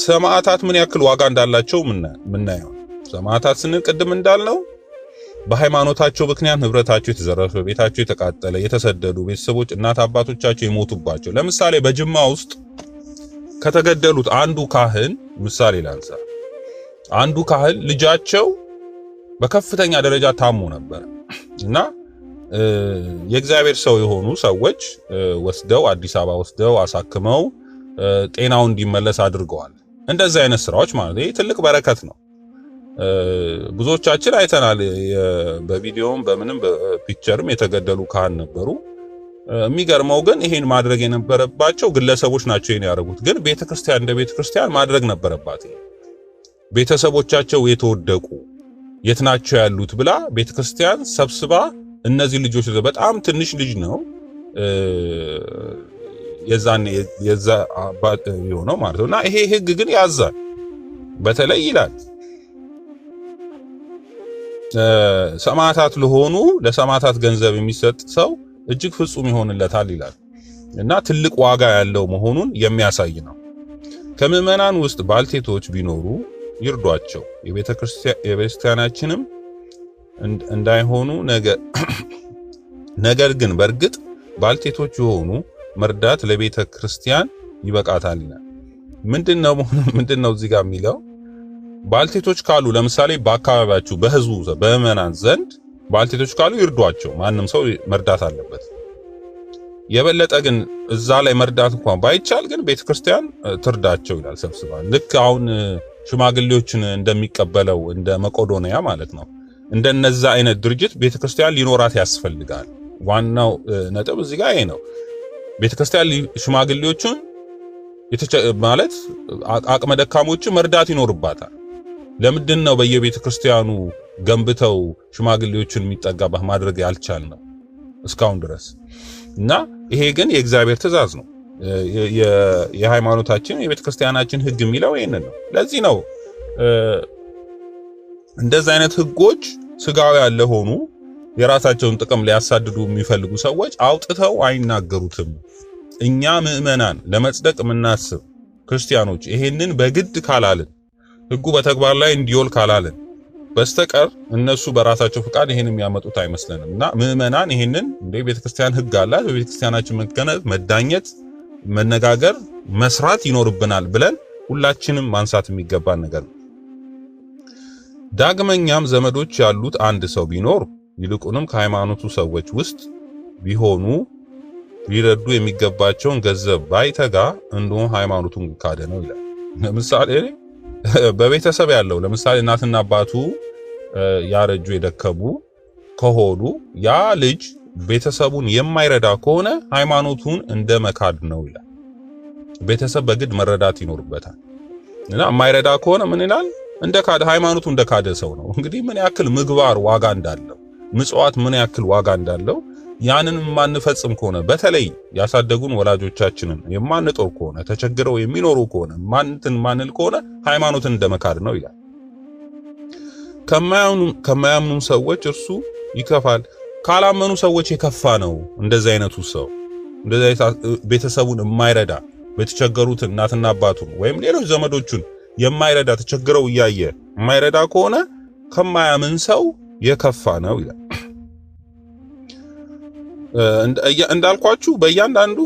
ሰማዕታት ምን ያክል ዋጋ እንዳላቸው ምናየው። ሰማዕታት ስንል ቅድም እንዳልነው በሃይማኖታቸው ምክንያት ንብረታቸው የተዘረፈ፣ ቤታቸው የተቃጠለ፣ የተሰደዱ ቤተሰቦች እናት አባቶቻቸው የሞቱባቸው። ለምሳሌ በጅማ ውስጥ ከተገደሉት አንዱ ካህን ምሳሌ ላንሳ። አንዱ ካህን ልጃቸው በከፍተኛ ደረጃ ታሞ ነበር እና የእግዚአብሔር ሰው የሆኑ ሰዎች ወስደው አዲስ አበባ ወስደው አሳክመው ጤናው እንዲመለስ አድርገዋል። እንደዚህ አይነት ስራዎች ማለት ነው ትልቅ በረከት ነው። ብዙዎቻችን አይተናል። በቪዲዮም በምንም በፒክቸርም የተገደሉ ካህን ነበሩ። የሚገርመው ግን ይሄን ማድረግ የነበረባቸው ግለሰቦች ናቸው ይሄን ያደረጉት። ግን ቤተክርስቲያን እንደ ቤተክርስቲያን ማድረግ ነበረባት። ቤተሰቦቻቸው የተወደቁ የት ናቸው ያሉት ብላ ቤተክርስቲያን ሰብስባ እነዚህ ልጆች በጣም ትንሽ ልጅ ነው የዛ አባት የሆነው ማለት ነውና ይሄ ህግ ግን ያዛል። በተለይ ይላል ሰማዕታት ለሆኑ ለሰማዕታት ገንዘብ የሚሰጥ ሰው እጅግ ፍጹም ይሆንለታል ይላል እና ትልቅ ዋጋ ያለው መሆኑን የሚያሳይ ነው። ከምዕመናን ውስጥ ባልቴቶች ቢኖሩ ይርዷቸው፣ የቤተክርስቲያናችንም እንዳይሆኑ ነገር ግን በእርግጥ ባልቴቶች የሆኑ መርዳት ለቤተ ክርስቲያን ይበቃታል ይላል። ምንድነው እዚህ ጋር የሚለው? ባልቴቶች ካሉ ለምሳሌ በአካባቢያችሁ በህዝቡ በምዕመናን ዘንድ ባልቴቶች ካሉ ይርዷቸው። ማንም ሰው መርዳት አለበት። የበለጠ ግን እዛ ላይ መርዳት እንኳን ባይቻል ግን ቤተክርስቲያን ትርዳቸው ይላል ሰብስባ። ልክ አሁን ሽማግሌዎችን እንደሚቀበለው እንደ መቄዶንያ ማለት ነው። እንደነዛ አይነት ድርጅት ቤተክርስቲያን ሊኖራት ያስፈልጋል። ዋናው ነጥብ እዚህ ጋር ይሄ ነው። ቤተክርስቲያን ሽማግሌዎችን ማለት አቅመ ደካሞችን መርዳት ይኖርባታል። ለምንድን ነው በየቤተክርስቲያኑ ገንብተው ሽማግሌዎችን የሚጠጋባ ማድረግ ያልቻልነው እስካሁን ድረስ? እና ይሄ ግን የእግዚአብሔር ትእዛዝ ነው። የሃይማኖታችን የቤተክርስቲያናችን ህግ የሚለው ይሄንን ነው። ለዚህ ነው እንደዚህ አይነት ህጎች ስጋዊ ያለ ሆኑ የራሳቸውን ጥቅም ሊያሳድዱ የሚፈልጉ ሰዎች አውጥተው አይናገሩትም። እኛ ምዕመናን ለመጽደቅ የምናስብ ክርስቲያኖች ይሄንን በግድ ካላልን፣ ህጉ በተግባር ላይ እንዲውል ካላልን በስተቀር እነሱ በራሳቸው ፍቃድ ይሄን የሚያመጡት አይመስለንም። እና ምዕመናን ይሄንን እንደ ቤተክርስቲያን ህግ አላት፣ በቤተክርስቲያናችን መዳኘት፣ መነጋገር፣ መስራት ይኖርብናል ብለን ሁላችንም ማንሳት የሚገባን ነገር ነው። ዳግመኛም ዘመዶች ያሉት አንድ ሰው ቢኖር ይልቁንም ከሃይማኖቱ ሰዎች ውስጥ ቢሆኑ ሊረዱ የሚገባቸውን ገንዘብ ባይተጋ እንደው ሃይማኖቱን ካደ ነው ይላል። ለምሳሌ በቤተሰብ ያለው ለምሳሌ እናትና አባቱ ያረጁ የደከሙ ከሆኑ ያ ልጅ ቤተሰቡን የማይረዳ ከሆነ ሃይማኖቱን እንደ መካድ ነው ይላል። ቤተሰብ በግድ መረዳት ይኖርበታል እና የማይረዳ ከሆነ ምን ይላል? እንደ ካደ ሃይማኖቱ እንደ ካደ ሰው ነው። እንግዲህ ምን ያክል ምግባር ዋጋ እንዳለው፣ ምጽዋት ምን ያክል ዋጋ እንዳለው ያንን ማንፈጽም ከሆነ በተለይ ያሳደጉን ወላጆቻችንን የማንጦር ከሆነ ተቸግረው የሚኖሩ ከሆነ ማንል ከሆነ ሃይማኖትን እንደመካድ ነው ይላል። ከማያምኑ ሰዎች እርሱ ይከፋል፣ ካላመኑ ሰዎች የከፋ ነው። እንደዚህ አይነቱ ሰው እንደዚህ ቤተሰቡን የማይረዳ በተቸገሩት እናትና አባቱን ወይም ሌሎች ዘመዶቹን የማይረዳ ተቸግረው እያየ የማይረዳ ከሆነ ከማያምን ሰው የከፋ ነው ይላል። እንዳልኳችሁ በእያንዳንዱ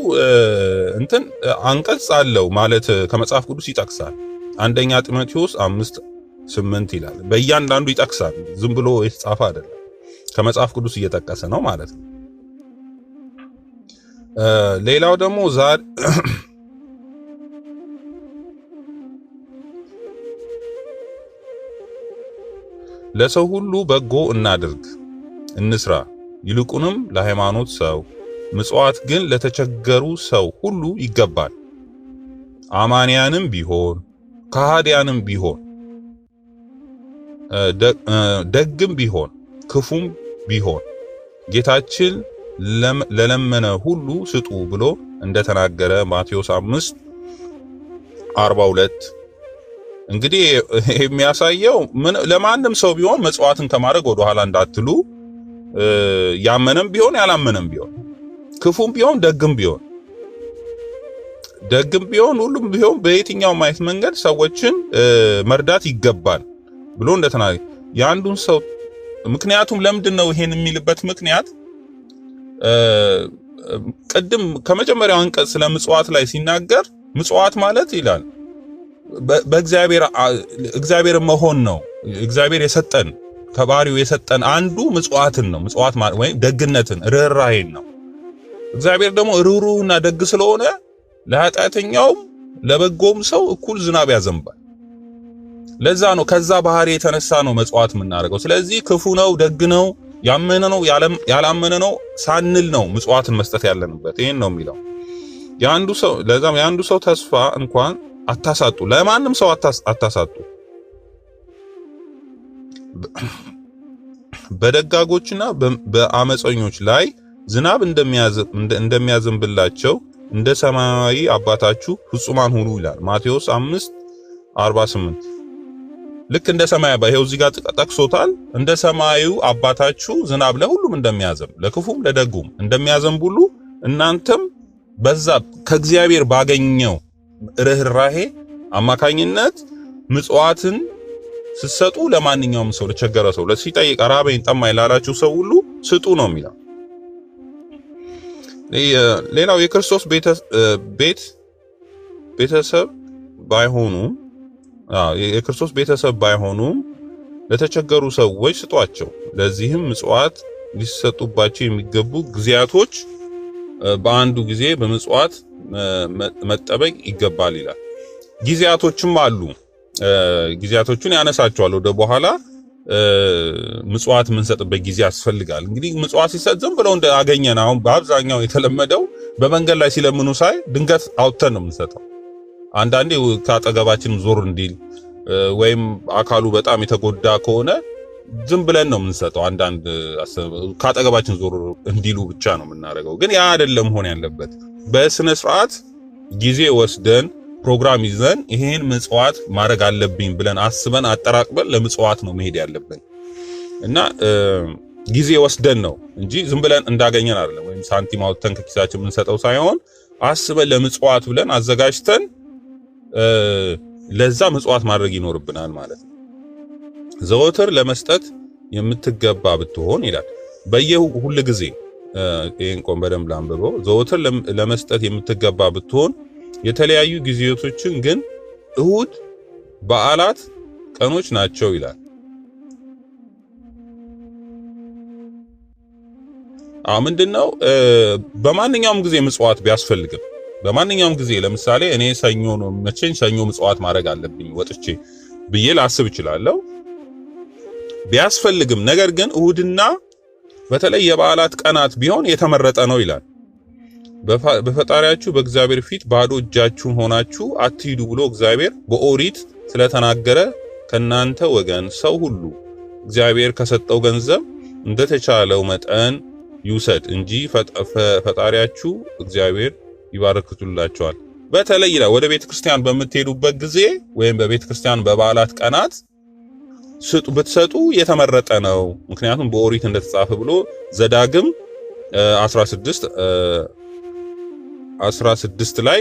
እንትን አንቀጽ አለው ማለት ከመጽሐፍ ቅዱስ ይጠቅሳል። አንደኛ ጢሞቴዎስ 5:8 ይላል። በእያንዳንዱ ይጠቅሳል። ዝም ብሎ የተጻፈ አይደለም፣ ከመጽሐፍ ቅዱስ እየጠቀሰ ነው ማለት ነው። ሌላው ደግሞ ለሰው ሁሉ በጎ እናድርግ እንስራ፣ ይልቁንም ለሃይማኖት ሰው፣ ምጽዋት ግን ለተቸገሩ ሰው ሁሉ ይገባል። አማንያንም ቢሆን ከሃዲያንም ቢሆን ደግም ቢሆን ክፉም ቢሆን ጌታችን ለለመነ ሁሉ ስጡ ብሎ እንደተናገረ ማቴዎስ 5:42። እንግዲህ የሚያሳየው ለማንም ሰው ቢሆን መጽዋዕትን ከማድረግ ወደ ኋላ እንዳትሉ፣ ያመነም ቢሆን ያላመነም ቢሆን ክፉም ቢሆን ደግም ቢሆን ሁሉም ቢሆን በየትኛውም አይነት መንገድ ሰዎችን መርዳት ይገባል ብሎ እንደተናገረ የአንዱን ሰው ምክንያቱም ለምንድነው ይሄን የሚልበት ምክንያት ቅድም ከመጀመሪያው አንቀጽ ስለ ምጽዋት ላይ ሲናገር ምጽዋት ማለት ይላል በእግዚአብሔር መሆን ነው። እግዚአብሔር የሰጠን ከባህሪው የሰጠን አንዱ ምጽዋትን ነው። ምጽዋት ማለት ወይ ደግነትን ርህራሄን ነው። እግዚአብሔር ደግሞ ርህሩህና ደግ ስለሆነ ለኃጢአተኛውም ለበጎም ሰው እኩል ዝናብ ያዘንባል። ለዛ ነው ከዛ ባህሪ የተነሳ ነው መጽዋት የምናደርገው። ስለዚህ ክፉ ነው ደግ ነው ያመነ ነው ያላመነ ነው ሳንል ነው ምጽዋትን መስጠት ያለንበት። ይሄን ነው የሚለው ያንዱ ሰው። ለዛም ያንዱ ሰው ተስፋ እንኳን አታሳጡ፣ ለማንም ሰው አታሳጡ። በደጋጎችና በአመፀኞች ላይ ዝናብ እንደሚያዘንብላቸው እንደ ሰማያዊ አባታችሁ ፍጹማን ሁኑ ይላል ማቴዎስ 5:48። ልክ እንደ ሰማይ ይሄው እዚህ ጋር ጠቅሶታል። እንደ ሰማዩ አባታችሁ ዝናብ ለሁሉም እንደሚያዘንብ ለክፉም ለደጉም እንደሚያዘንብ ሁሉ እናንተም በዛ ከእግዚአብሔር ባገኘው ርህራሄ አማካኝነት ምጽዋትን ስትሰጡ ለማንኛውም ሰው ለቸገረ ሰው ለሲጠይቅ ራበኝ ጠማኝ ላላችሁ ሰው ሁሉ ስጡ ነው የሚለው። ሌላው የክርስቶስ ቤተሰብ ባይሆኑ ለተቸገሩ ሰዎች ስጧቸው። ለዚህም ምጽዋት ሊሰጡባቸው የሚገቡ ጊዜያቶች በአንዱ ጊዜ በምጽዋት መጠበቅ ይገባል ይላል። ጊዜያቶችም አሉ። ጊዜያቶቹን ያነሳቸዋል ወደ በኋላ። ምጽዋት የምንሰጥበት ጊዜ ያስፈልጋል። እንግዲህ ምጽዋት ሲሰጥ ዝም ብለው እንዳገኘን አሁን በአብዛኛው የተለመደው በመንገድ ላይ ሲለምኑ ሳይ ድንገት አውጥተን ነው የምንሰጠው። አንዳንዴ ከአጠገባችን ዞር እንዲል ወይም አካሉ በጣም የተጎዳ ከሆነ ዝም ብለን ነው የምንሰጠው። አንዳንድ ከአጠገባችን ዞር እንዲሉ ብቻ ነው የምናደርገው። ግን ያ አይደለም ሆነ ያለበት። በስነ ስርዓት ጊዜ ወስደን ፕሮግራም ይዘን ይሄን ምጽዋት ማድረግ አለብኝ ብለን አስበን አጠራቅበን ለምጽዋት ነው መሄድ ያለብን እና ጊዜ ወስደን ነው እንጂ ዝም ብለን እንዳገኘን አይደለም። ወይም ሳንቲም አውጥተን ከኪሳችን የምንሰጠው ሳይሆን አስበን ለምጽዋት ብለን አዘጋጅተን ለዛ ምጽዋት ማድረግ ይኖርብናል ማለት ነው። ዘወትር ለመስጠት የምትገባ ብትሆን ይላል። ሁሉ ጊዜ ይሄን ቆም በደንብ ላንብበው። ዘወትር ለመስጠት የምትገባ ብትሆን የተለያዩ ጊዜያቶችን ግን እሁድ፣ በዓላት፣ ቀኖች ናቸው ይላል። ምንድነው በማንኛውም ጊዜ ምጽዋት ቢያስፈልግም በማንኛውም ጊዜ ለምሳሌ እኔ ሰኞ ነው መቼኝ ሰኞ ምጽዋት ማድረግ አለብኝ ወጥቼ ብዬ ላስብ እችላለሁ ቢያስፈልግም። ነገር ግን እሁድና በተለይ የበዓላት ቀናት ቢሆን የተመረጠ ነው ይላል። በፈጣሪያችሁ በእግዚአብሔር ፊት ባዶ እጃችሁን ሆናችሁ አትሂዱ ብሎ እግዚአብሔር በኦሪት ስለተናገረ ከናንተ ወገን ሰው ሁሉ እግዚአብሔር ከሰጠው ገንዘብ እንደተቻለው መጠን ይውሰድ እንጂ ፈጣሪያችሁ እግዚአብሔር ይባርክቱላችኋል። በተለይ ወደ ቤተክርስቲያን በምትሄዱበት ጊዜ ወይም በቤተክርስቲያን በበዓላት ቀናት ብትሰጡ የተመረጠ ነው። ምክንያቱም በኦሪት እንደተጻፈ ብሎ ዘዳግም 16 ላይ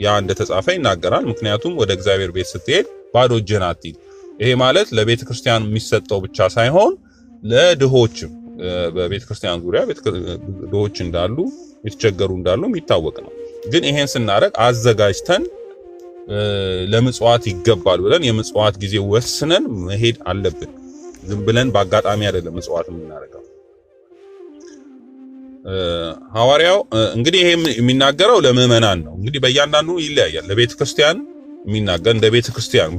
ያ እንደተጻፈ ይናገራል። ምክንያቱም ወደ እግዚአብሔር ቤት ስትሄድ ባዶ እጅህን አትሂድ። ይሄ ማለት ለቤተክርስቲያን የሚሰጠው ብቻ ሳይሆን ለድሆችም በቤተክርስቲያን ዙሪያ ድሆች እንዳሉ የተቸገሩ እንዳሉ የሚታወቅ ነው። ግን ይሄን ስናደርግ አዘጋጅተን ለምጽዋት ይገባል ብለን የምጽዋት ጊዜ ወስነን መሄድ አለብን። ዝም ብለን በአጋጣሚ አይደለም ምጽዋት የምናደርገው። ሐዋርያው እንግዲህ ይሄ የሚናገረው ለምዕመናን ነው። እንግዲህ በእያንዳንዱ ይለያያል። ለቤተክርስቲያን የሚናገር እንደ ቤተክርስቲያን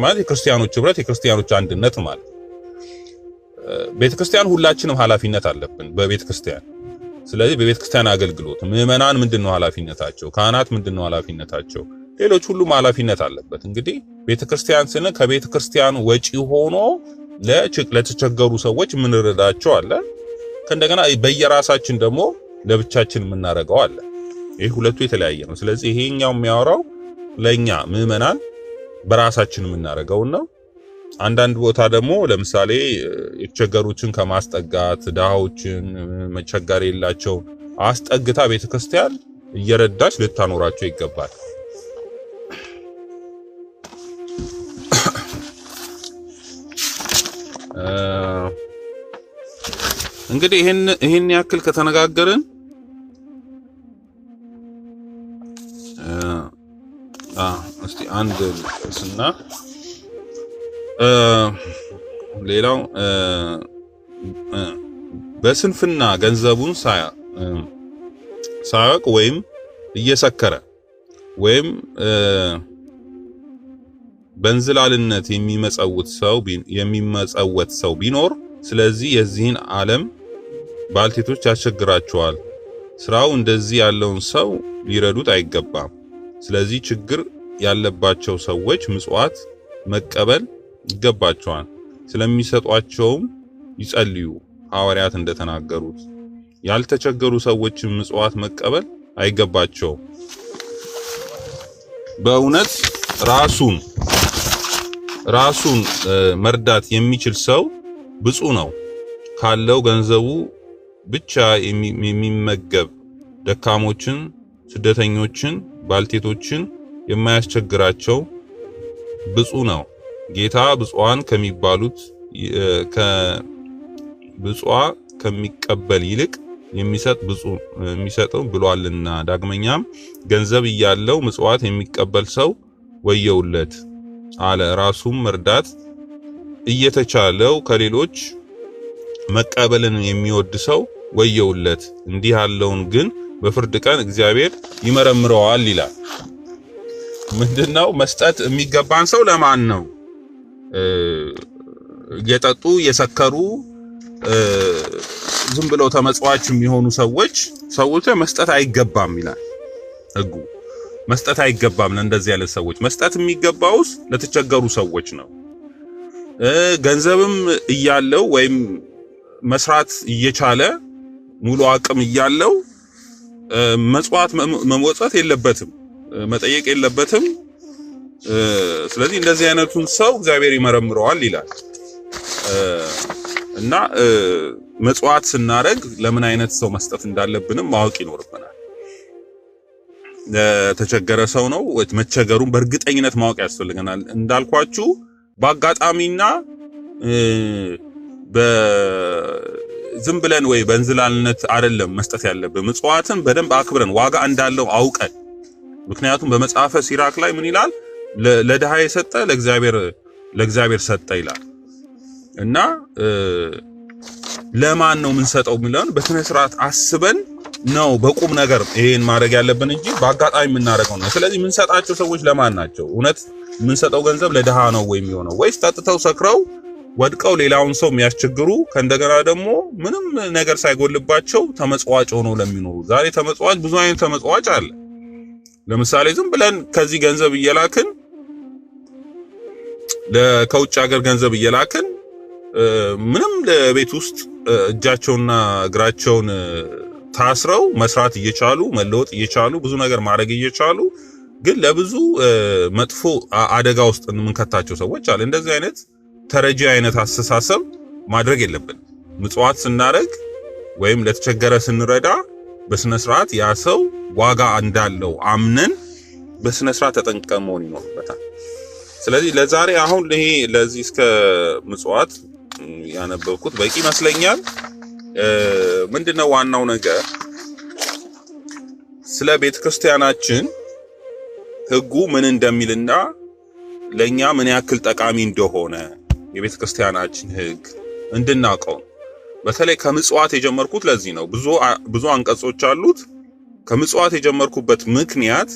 ማለት የክርስቲያኖች ህብረት፣ የክርስቲያኖች አንድነት ማለት። ቤተክርስቲያን ሁላችንም ኃላፊነት አለብን በቤተክርስቲያን። ስለዚህ በቤተክርስቲያን አገልግሎት ምዕመናን ምንድነው ኃላፊነታቸው? ካህናት ምንድነው ኃላፊነታቸው? ሌሎች ሁሉም ኃላፊነት አለበት። እንግዲህ ቤተክርስቲያን ስነ ከቤተክርስቲያን ወጪ ሆኖ ለተቸገሩ ሰዎች የምንረዳቸው አለ። ከእንደገና በየራሳችን ደግሞ ለብቻችን የምናረጋው አለ። ይሄ ሁለቱ የተለያየ ነው። ስለዚህ ይሄኛው የሚያወራው ለኛ ምዕመናን በራሳችን የምናረጋው ነው። አንዳንድ ቦታ ደግሞ ለምሳሌ የተቸገሩትን ከማስጠጋት ድሃዎችን መቸገር የላቸው አስጠግታ ቤተክርስቲያን እየረዳች ልታኖራቸው ይገባል። እንግዲህ ይሄን ያክል ከተነጋገርን እስቲ አንድ ስና ሌላው በስንፍና ገንዘቡን ሳያውቅ ወይም እየሰከረ ወይም በእንዝላልነት የሚመጸወት ሰው ቢኖር ስለዚህ የዚህን ዓለም ባልቴቶች ያስቸግራቸዋል። ስራው እንደዚህ ያለውን ሰው ሊረዱት አይገባም። ስለዚህ ችግር ያለባቸው ሰዎች ምጽዋት መቀበል ይገባቸዋል። ስለሚሰጧቸውም ይጸልዩ፣ ሐዋርያት እንደተናገሩት። ያልተቸገሩ ሰዎችን ምጽዋት መቀበል አይገባቸውም። በእውነት ራሱን መርዳት የሚችል ሰው ብፁዕ ነው። ካለው ገንዘቡ ብቻ የሚመገብ ደካሞችን፣ ስደተኞችን፣ ባልቴቶችን የማያስቸግራቸው ብፁዕ ነው። ጌታ ብፁዓን ከሚባሉት ብፁዓ ከሚቀበል ይልቅ የሚሰጠው ብሏልና። ዳግመኛም ገንዘብ እያለው ምጽዋት የሚቀበል ሰው ወየውለት አለ። ራሱም መርዳት እየተቻለው ከሌሎች መቀበልን የሚወድ ሰው ወየውለት። እንዲህ ያለውን ግን በፍርድ ቀን እግዚአብሔር ይመረምረዋል ይላል። ምንድነው መስጠት የሚገባን ሰው ለማን ነው? እየጠጡ እየሰከሩ ዝም ብለው ተመጽዋች የሚሆኑ ሰዎች መስጠት አይገባም ይላል ሕጉ። መስጠት አይገባም ለእንደዚህ ያለ ሰዎች። መስጠት የሚገባውስ ለተቸገሩ ሰዎች ነው። ገንዘብም እያለው ወይም መስራት እየቻለ ሙሉ አቅም እያለው መጽዋት መሞጸት የለበትም፣ መጠየቅ የለበትም። ስለዚህ እንደዚህ አይነቱን ሰው እግዚአብሔር ይመረምረዋል ይላል እና መጽዋት ስናደርግ ለምን አይነት ሰው መስጠት እንዳለብንም ማወቅ ይኖርብናል። ለተቸገረ ሰው ነው መቸገሩን በእርግጠኝነት ማወቅ ያስፈልገናል። እንዳልኳችሁ በአጋጣሚና ዝም ብለን ወይ በእንዝላልነት አይደለም መስጠት ያለብን። ምጽዋትን በደንብ አክብረን ዋጋ እንዳለው አውቀን። ምክንያቱም በመጽሐፈ ሲራክ ላይ ምን ይላል? ለድሃ የሰጠ ለእግዚአብሔር ሰጠ ይላል። እና ለማን ነው የምንሰጠው የሚለውን በስነ ስርዓት አስበን ነው በቁም ነገር ይሄን ማድረግ ያለብን እንጂ በአጋጣሚ የምናደርገው ነው። ስለዚህ የምንሰጣቸው ሰዎች ለማን ናቸው? እውነት የምንሰጠው ገንዘብ ለድሃ ነው ወይ የሚሆነው? ወይስ ጠጥተው ሰክረው ወድቀው ሌላውን ሰው የሚያስቸግሩ ከእንደገና ደግሞ ምንም ነገር ሳይጎልባቸው ተመጽዋጭ ሆነው ለሚኖሩ? ዛሬ ተመጽዋጭ ብዙ አይነት ተመጽዋጭ አለ። ለምሳሌ ዝም ብለን ከዚህ ገንዘብ እየላክን ከውጭ ሀገር ገንዘብ እየላክን ምንም ለቤት ውስጥ እጃቸውና እግራቸውን ታስረው መስራት እየቻሉ መለወጥ እየቻሉ ብዙ ነገር ማድረግ እየቻሉ ግን ለብዙ መጥፎ አደጋ ውስጥ የምንከታቸው ሰዎች አለ። እንደዚህ አይነት ተረጂ አይነት አስተሳሰብ ማድረግ የለብን። ምጽዋት ስናደርግ ወይም ለተቸገረ ስንረዳ በስነ ስርዓት ያ ሰው ዋጋ እንዳለው አምነን በስነ ስርዓት ተጠንቅቀን መሆን ይኖርበታል። ስለዚህ ለዛሬ አሁን ይሄ ለዚህ እስከ ምጽዋት ያነበብኩት በቂ ይመስለኛል። ምንድነው ዋናው ነገር ስለ ቤተክርስቲያናችን ህጉ ምን እንደሚልና ለኛ ምን ያክል ጠቃሚ እንደሆነ የቤተክርስቲያናችን ህግ እንድናውቀው። በተለይ ከምጽዋት የጀመርኩት ለዚህ ነው። ብዙ አንቀጾች አሉት። ከምጽዋት የጀመርኩበት ምክንያት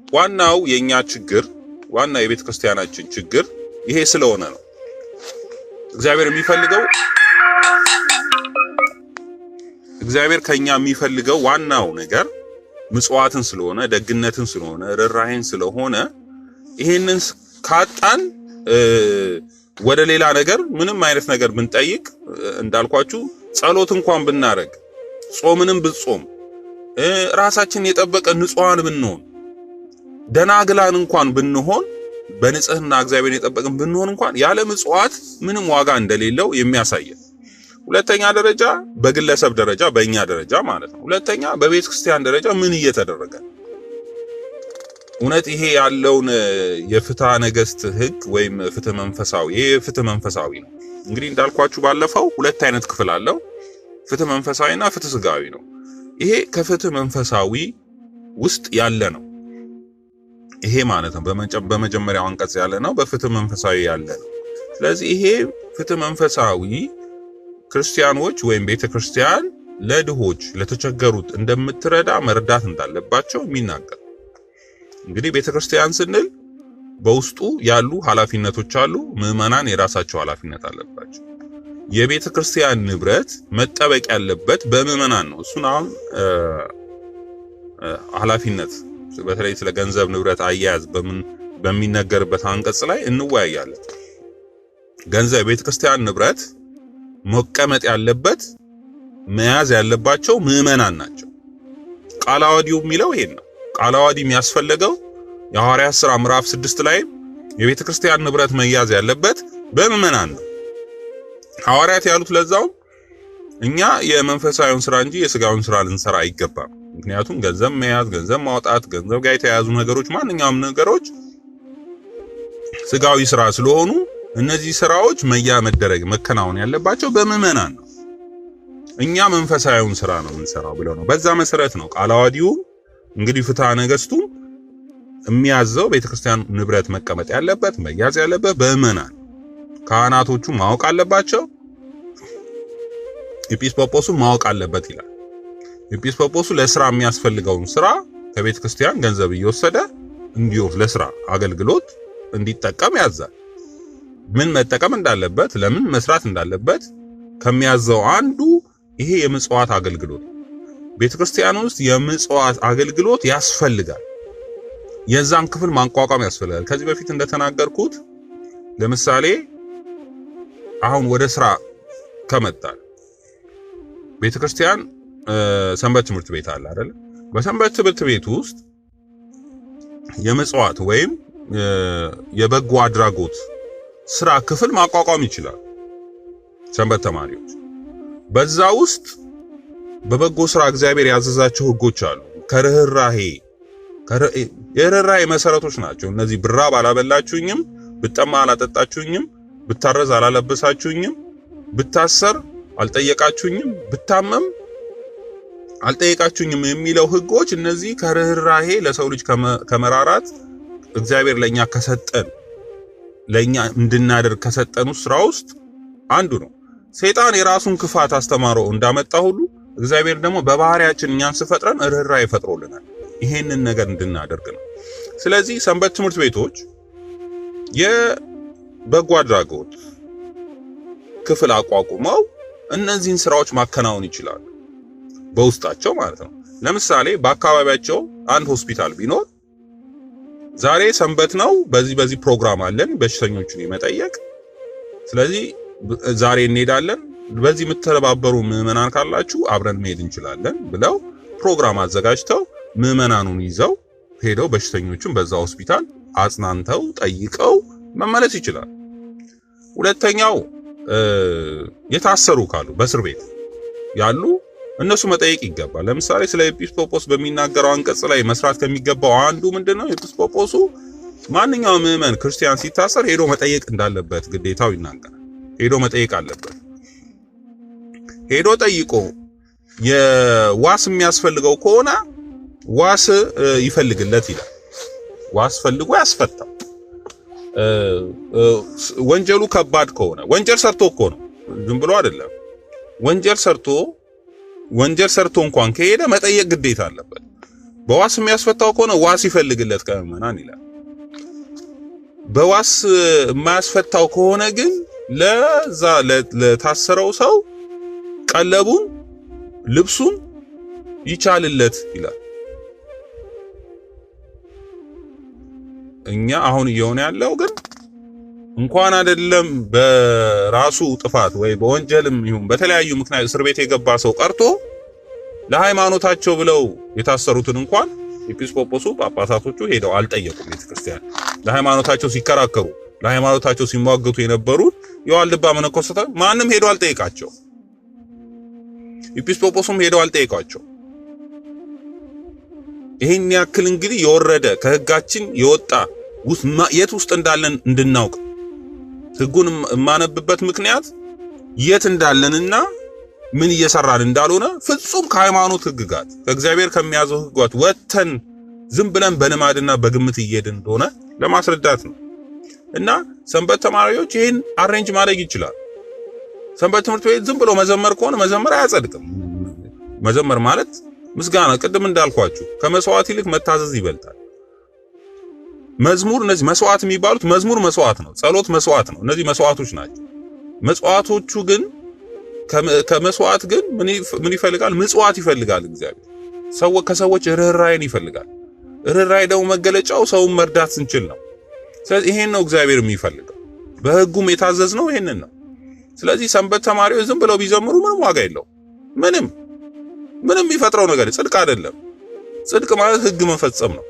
ዋናው የኛ ችግር ዋና የቤተክርስቲያናችን ችግር ይሄ ስለሆነ ነው። እግዚአብሔር ከኛ የሚፈልገው ዋናው ነገር ምጽዋትን ስለሆነ፣ ደግነትን ስለሆነ፣ ርህራሄን ስለሆነ ይሄንን ካጣን ወደ ሌላ ነገር ምንም አይነት ነገር ብንጠይቅ እንዳልኳችሁ ጸሎት እንኳን ብናረግ፣ ጾምንም ብንጾም፣ ራሳችንን የጠበቀ ንጹሃን ብንሆን፣ ደናግላን እንኳን ብንሆን፣ በንጽህና እግዚአብሔርን የጠበቅን ብንሆን እንኳን ያለ ምጽዋት ምንም ዋጋ እንደሌለው የሚያሳይ። ሁለተኛ ደረጃ በግለሰብ ደረጃ በእኛ ደረጃ ማለት ነው። ሁለተኛ በቤተ ክርስቲያን ደረጃ ምን እየተደረገ ነው? እውነት ይሄ ያለውን የፍትሐ ነገሥት ህግ ወይም ፍትህ መንፈሳዊ፣ ይሄ ፍትህ መንፈሳዊ ነው። እንግዲህ እንዳልኳችሁ ባለፈው ሁለት አይነት ክፍል አለው፣ ፍትህ መንፈሳዊና ፍትህ ስጋዊ ነው። ይሄ ከፍትህ መንፈሳዊ ውስጥ ያለ ነው። ይሄ ማለት ነው በመጀመሪያው አንቀጽ ያለ ነው፣ በፍትህ መንፈሳዊ ያለ ነው። ስለዚህ ይሄ ፍትህ መንፈሳዊ ክርስቲያኖች ወይም ቤተክርስቲያን ለድሆች ለተቸገሩት እንደምትረዳ መርዳት እንዳለባቸው የሚናገር። እንግዲህ ቤተክርስቲያን ስንል በውስጡ ያሉ ኃላፊነቶች አሉ። ምዕመናን የራሳቸው ኃላፊነት አለባቸው። የቤተክርስቲያን ንብረት መጠበቅ ያለበት በምዕመናን ነው። እሱን አሁን ኃላፊነት በተለይ ስለ ገንዘብ ንብረት አያያዝ በሚነገርበት አንቀጽ ላይ እንወያያለን። ገንዘብ ቤተክርስቲያን ንብረት መቀመጥ ያለበት መያዝ ያለባቸው ምዕመናን ናቸው። ቃለ ዓዋዲው የሚለው ይሄን ነው። ቃለ ዓዋዲ የሚያስፈልገው የሐዋርያት ሥራ ምዕራፍ 6 ላይ የቤተክርስቲያን ንብረት መያዝ ያለበት በምዕመናን ነው። ሐዋርያት ያሉት ለዛውም እኛ የመንፈሳዊውን ስራ እንጂ የስጋውን ስራ ልንሰራ አይገባም። ምክንያቱም ገንዘብ መያዝ፣ ገንዘብ ማውጣት፣ ገንዘብ ጋር የተያያዙ ነገሮች፣ ማንኛውም ነገሮች ስጋዊ ስራ ስለሆኑ እነዚህ ስራዎች መደረግ መከናወን ያለባቸው በምዕመናን ነው። እኛ መንፈሳዊውን ስራ ነው የምንሰራው ብለው ነው። በዛ መሰረት ነው ቃለ ዓዋዲው እንግዲህ ፍትሐ ነገሥቱ የሚያዘው ቤተክርስቲያን ንብረት መቀመጥ ያለበት መያዝ ያለበት በምዕመናን፣ ካህናቶቹ ማወቅ አለባቸው፣ ኤጲስቆጶሱ ማወቅ አለበት ይላል። ኤጲስቆጶሱ ለስራ የሚያስፈልገውን ስራ ከቤተክርስቲያን ገንዘብ እየወሰደ እንዲሁ ለስራ አገልግሎት እንዲጠቀም ያዛል። ምን መጠቀም እንዳለበት፣ ለምን መስራት እንዳለበት ከሚያዘው አንዱ ይሄ የምጽዋት አገልግሎት። ቤተክርስቲያን ውስጥ የምጽዋት አገልግሎት ያስፈልጋል። የዛን ክፍል ማቋቋም ያስፈልጋል። ከዚህ በፊት እንደተናገርኩት ለምሳሌ አሁን ወደ ስራ ከመጣል ቤተክርስቲያን ሰንበት ትምህርት ቤት አለ አይደል? በሰንበት ትምህርት ቤት ውስጥ የምጽዋት ወይም የበጎ አድራጎት ስራ ክፍል ማቋቋም ይችላል። ሰንበት ተማሪዎች በዛ ውስጥ በበጎ ስራ እግዚአብሔር ያዘዛቸው ህጎች አሉ። የርህራሄ መሰረቶች ናቸው እነዚህ። ብራብ አላበላችሁኝም፣ ብጠማ አላጠጣችሁኝም፣ ብታረዝ አላለበሳችሁኝም፣ ብታሰር አልጠየቃችሁኝም፣ ብታመም አልጠየቃችሁኝም የሚለው ህጎች እነዚህ ከርህራሄ ለሰው ልጅ ከመራራት እግዚአብሔር ለኛ ከሰጠን ለኛ እንድናደርግ ከሰጠኑ ስራ ውስጥ አንዱ ነው። ሰይጣን የራሱን ክፋት አስተማረው እንዳመጣ ሁሉ እግዚአብሔር ደግሞ በባህሪያችን እኛን ሲፈጥረን ርህራሄ ፈጥሮልናል። ይሄንን ነገር እንድናደርግ ነው። ስለዚህ ሰንበት ትምህርት ቤቶች የበጎ አድራጎት ክፍል አቋቁመው እነዚህን ስራዎች ማከናወን ይችላሉ፣ በውስጣቸው ማለት ነው። ለምሳሌ በአካባቢያቸው አንድ ሆስፒታል ቢኖር ዛሬ ሰንበት ነው፣ በዚህ ፕሮግራም አለን በሽተኞችን የመጠየቅ፣ ስለዚህ ዛሬ እንሄዳለን፣ በዚህ የምትተባበሩ ምዕመናን ካላችሁ አብረን መሄድ እንችላለን ብለው ፕሮግራም አዘጋጅተው ምዕመናኑን ይዘው ሄደው በሽተኞችን በዛ ሆስፒታል አጽናንተው ጠይቀው መመለስ ይችላል። ሁለተኛው የታሰሩ ካሉ በእስር ቤት ያሉ እነሱ መጠየቅ ይገባል። ለምሳሌ ስለ ኤጲስቆጶስ በሚናገረው አንቀጽ ላይ መስራት ከሚገባው አንዱ ምንድነው? ኤጲስቆጶሱ ማንኛውም ምዕመን ክርስቲያን ሲታሰር ሄዶ መጠየቅ እንዳለበት ግዴታው ይናገራል። ሄዶ መጠየቅ አለበት። ሄዶ ጠይቆ የዋስ የሚያስፈልገው ከሆነ ዋስ ይፈልግለት ይላል። ዋስ ፈልጎ ያስፈታው። ወንጀሉ ከባድ ከሆነ ወንጀል ሰርቶ እኮ ነው፣ ዝም ብሎ አይደለም። ወንጀል ሰርቶ እንኳን ከሄደ መጠየቅ ግዴታ አለበት። በዋስ የሚያስፈታው ከሆነ ዋስ ይፈልግለት ከምዕመናን ይላል። በዋስ የማያስፈታው ከሆነ ግን ለዛ ለታሰረው ሰው ቀለቡን ልብሱን ይቻልለት ይላል። እኛ አሁን እየሆነ ያለው ግን እንኳን አይደለም በራሱ ጥፋት ወይ በወንጀልም ይሁን በተለያዩ ምክንያት እስር ቤት የገባ ሰው ቀርቶ ለሃይማኖታቸው ብለው የታሰሩትን እንኳን ኤጲስቆጶሱ ጳጳሳቶቹ ሄደው አልጠየቁም። ቤተክርስቲያን ለሃይማኖታቸው ሲከራከሩ ለሃይማኖታቸው ሲሟገቱ የነበሩት የዋልድባ መነኮሳት ማንም ሄዶ አልጠየቃቸው። ኤጲስቆጶሱም ሄዶ አልጠየቃቸው። ይሄን ያክል እንግዲህ የወረደ ከህጋችን የወጣ የት ውስጥ እንዳለን እንድናውቅ ህጉን የማነብበት ምክንያት የት እንዳለንና ምን እየሰራን እንዳልሆነ ፍጹም ከሃይማኖት ህግጋት ከእግዚአብሔር ከሚያዘው ህግጋት ወተን ዝም ብለን በልማድና በግምት እየሄድን እንደሆነ ለማስረዳት ነው። እና ሰንበት ተማሪዎች ይሄን አሬንጅ ማድረግ ይችላል። ሰንበት ትምህርት ቤት ዝም ብሎ መዘመር ከሆነ መዘመር አያጸድቅም። መዘመር ማለት ምስጋና፣ ቅድም እንዳልኳችሁ ከመስዋዕት ይልቅ መታዘዝ ይበልጣል። መዝሙር፣ እነዚህ መስዋዕት የሚባሉት መዝሙር መስዋዕት ነው፣ ጸሎት መስዋዕት ነው። እነዚህ መስዋዕቶች ናቸው። መስዋዕቶቹ ግን ከመስዋዕት ግን ምን ይፈልጋል? ምጽዋት ይፈልጋል። እግዚአብሔር ከሰዎች ርህራሄን ይፈልጋል። ርህራሄ ደግሞ መገለጫው ሰውን መርዳት ስንችል ነው። ስለዚህ ይሄን ነው እግዚአብሔር የሚፈልገው። በህጉም የታዘዝነው ይሄንን ነው። ስለዚህ ሰንበት ተማሪዎች ዝም ብለው ቢዘምሩ ምንም ዋጋ የለው። ምንም የሚፈጥረው ነገር ጽድቅ አይደለም። ጽድቅ ማለት ህግ መፈጸም ነው።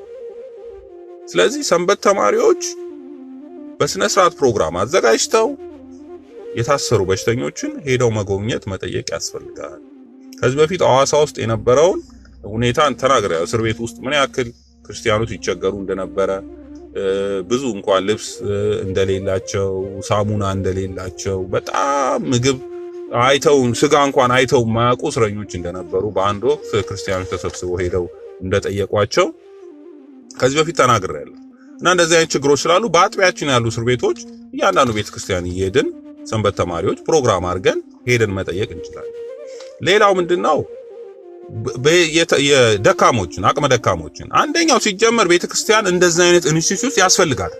ስለዚህ ሰንበት ተማሪዎች በስነ ስርዓት ፕሮግራም አዘጋጅተው የታሰሩ በሽተኞችን ሄደው መጎብኘት መጠየቅ ያስፈልጋል። ከዚህ በፊት ሐዋሳ ውስጥ የነበረውን ሁኔታን ተናግረው እስር ቤት ውስጥ ምን ያክል ክርስቲያኖች ይቸገሩ እንደነበረ፣ ብዙ እንኳን ልብስ እንደሌላቸው፣ ሳሙና እንደሌላቸው፣ በጣም ምግብ አይተው ስጋ እንኳን አይተው ማያውቁ እስረኞች እንደነበሩ በአንድ ወቅት ክርስቲያኖች ተሰብስበው ሄደው እንደጠየቋቸው ከዚህ በፊት ተናግሬያለሁ። እና እንደዚህ አይነት ችግሮች ስላሉ በአጥቢያችን ያሉ እስር ቤቶች እያንዳንዱ ቤተክርስቲያን እየሄድን ሰንበት ተማሪዎች ፕሮግራም አድርገን ሄደን መጠየቅ እንችላለን። ሌላው ምንድነው? የደካሞችን አቅመ ደካሞችን አንደኛው ሲጀመር ቤተክርስቲያን እንደዚህ አይነት ኢንስቲትዩት ያስፈልጋል።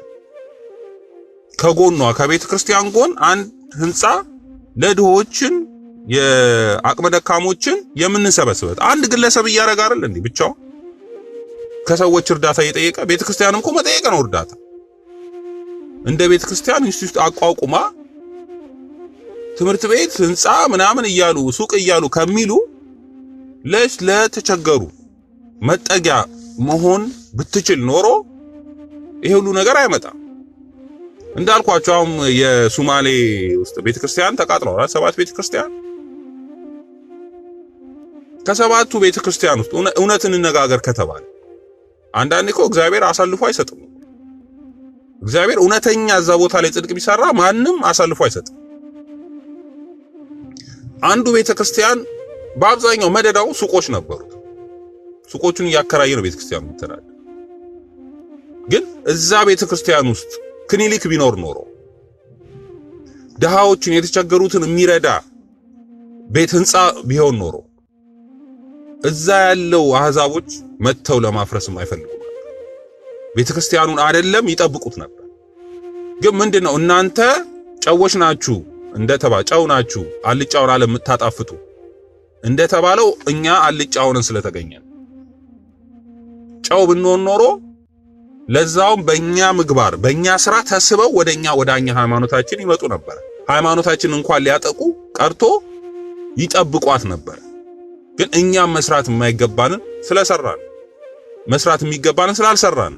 ከጎኗ ከቤተክርስቲያን ጎን አንድ ህንጻ ለድሆችን የአቅመ ደካሞችን የምንሰበስበት አንድ ግለሰብ እያደረገ አይደል እንዴ ብቻው ከሰዎች እርዳታ እየጠየቀ ቤተክርስቲያንም እኮ መጠየቅ ነው እርዳታ። እንደ ቤተክርስቲያን ኢንስቲትዩት አቋቁማ ትምህርት ቤት ህንጻ ምናምን እያሉ ሱቅ እያሉ ከሚሉ ለተቸገሩ መጠጊያ መሆን ብትችል ኖሮ ይሄ ሁሉ ነገር አይመጣም። እንዳልኳቸው አሁን የሶማሌ ውስጥ ቤተክርስቲያን ተቃጥለዋል። 7 ቤተክርስቲያን ከሰባቱ ቤተክርስቲያን ውስጥ እውነትን እንነጋገር ከተባለ አንዳንዴ እኮ እግዚአብሔር አሳልፎ አይሰጥም። እግዚአብሔር እውነተኛ እዛ ቦታ ላይ ጽድቅ ቢሰራ ማንም አሳልፎ አይሰጥም። አንዱ ቤተክርስቲያን በአብዛኛው መደዳው ሱቆች ነበሩት። ሱቆቹን እያከራየ ነው ቤተክርስቲያኑ ተራደ። ግን እዛ ቤተክርስቲያን ውስጥ ክሊኒክ ቢኖር ኖሮ ደሃዎችን የተቸገሩትን የሚረዳ ቤት ህንጻ ቢሆን ኖሮ እዛ ያለው አህዛቦች መተው ለማፍረስም አይፈልጉም ነበር። ቤተክርስቲያኑን አይደለም ይጠብቁት ነበር። ግን ምንድነው እናንተ ጨዎች ናችሁ ጨው ናችሁ አልጫውን ዓለም የምታጣፍጡ እንደተባለው እኛ አልጫውን ስለተገኘን ጨው ብንሆን ኖሮ ለዛውም በእኛ ምግባር በእኛ ስራ ተስበው ወደኛ ሃይማኖታችን ይመጡ ነበር። ሃይማኖታችን እንኳን ሊያጠቁ ቀርቶ ይጠብቋት ነበር። ግን እኛም መስራት የማይገባንን ስለሰራን መስራት የሚገባንን ስላልሰራን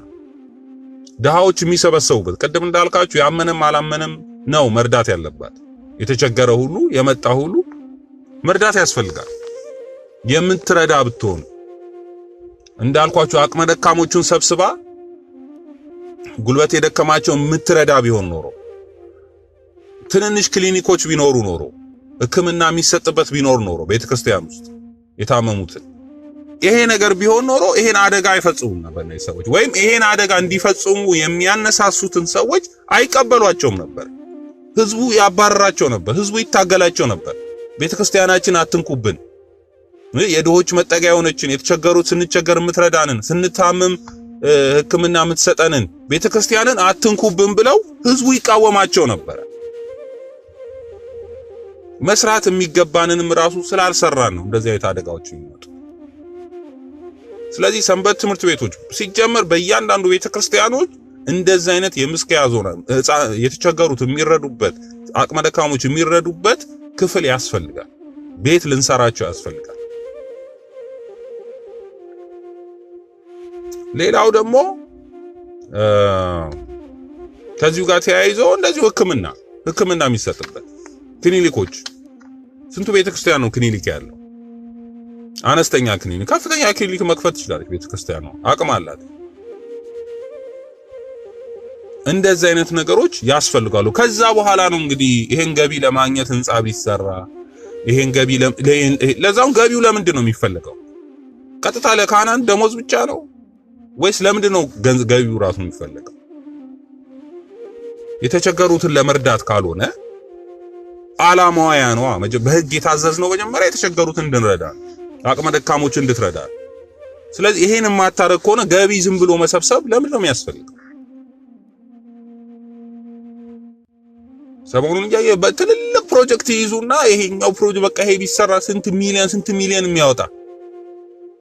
ደሃዎች የሚሰበሰቡበት ቅድም እንዳልካችሁ ያመነም አላመነም ነው መርዳት ያለባት። የተቸገረ ሁሉ የመጣ ሁሉ መርዳት ያስፈልጋል። የምትረዳ ብትሆን እንዳልኳችሁ አቅመ ደካሞቹን ሰብስባ ጉልበት የደከማቸው ምትረዳ ቢሆን ኖሮ ትንንሽ ክሊኒኮች ቢኖሩ ኖሮ ሕክምና የሚሰጥበት ቢኖር ኖሮ ቤተክርስቲያን ውስጥ የታመሙትን ይሄ ነገር ቢሆን ኖሮ ይሄን አደጋ አይፈጽሙም ነበር እነዚህ ሰዎች ወይም ይሄን አደጋ እንዲፈጽሙ የሚያነሳሱትን ሰዎች አይቀበሏቸውም ነበር ህዝቡ ያባረራቸው ነበር ህዝቡ ይታገላቸው ነበር ቤተክርስቲያናችን አትንኩብን የድሆች መጠጊያ ሆነችን የተቸገሩት ስንቸገር ምትረዳንን ስንታመም ሕክምና ምትሰጠንን ቤተክርስቲያንን አትንኩብን ብለው ህዝቡ ይቃወማቸው ነበር መስራት የሚገባንንም ራሱ ስላልሰራን ነው እንደዚህ አይነት አደጋዎች የሚመጡ ስለዚህ ሰንበት ትምህርት ቤቶች ሲጀመር በእያንዳንዱ ቤተክርስቲያኖች እንደዚህ አይነት የምስኪያ ዞና የተቸገሩት የሚረዱበት አቅመ ደካሞች የሚረዱበት ክፍል ያስፈልጋል ቤት ልንሰራቸው ያስፈልጋል ሌላው ደግሞ ከዚሁ ጋር ተያይዞ እንደዚሁ ህክምና የሚሰጥበት ክሊኒኮች ስንቱ ቤተክርስቲያን ነው ክሊኒክ ያለው አነስተኛ ክሊኒክ ከፍተኛ ክሊኒክ መክፈት ይችላል ቤተክርስቲያን ነው አቅም አላት እንደዚህ አይነት ነገሮች ያስፈልጋሉ ከዛ በኋላ ነው እንግዲህ ይሄን ገቢ ለማግኘት ህንጻ ቢሰራ ይሄን ገቢ ለዛው ገቢው ለምንድን ነው የሚፈልገው ቀጥታ ለካህናት ደሞዝ ብቻ ነው ወይስ ለምንድን ነው ገቢው ራሱ የሚፈልገው የተቸገሩትን ለመርዳት ካልሆነ ዓላማው ያ ነው በህግ የታዘዝነው መጀመሪያ የተቸገሩትን እንድንረዳ አቅመ ደካሞችን እንድትረዳ ስለዚህ ይሄን ማታረቅ ከሆነ ገቢ ዝም ብሎ መሰብሰብ ለምን ነው የሚያስፈልገው ሰሞኑን በትልልቅ ፕሮጀክት ይዙና ይሄኛው ፕሮጀክት በቃ ይሄ ቢሰራ ስንት ሚሊዮን የሚያወጣ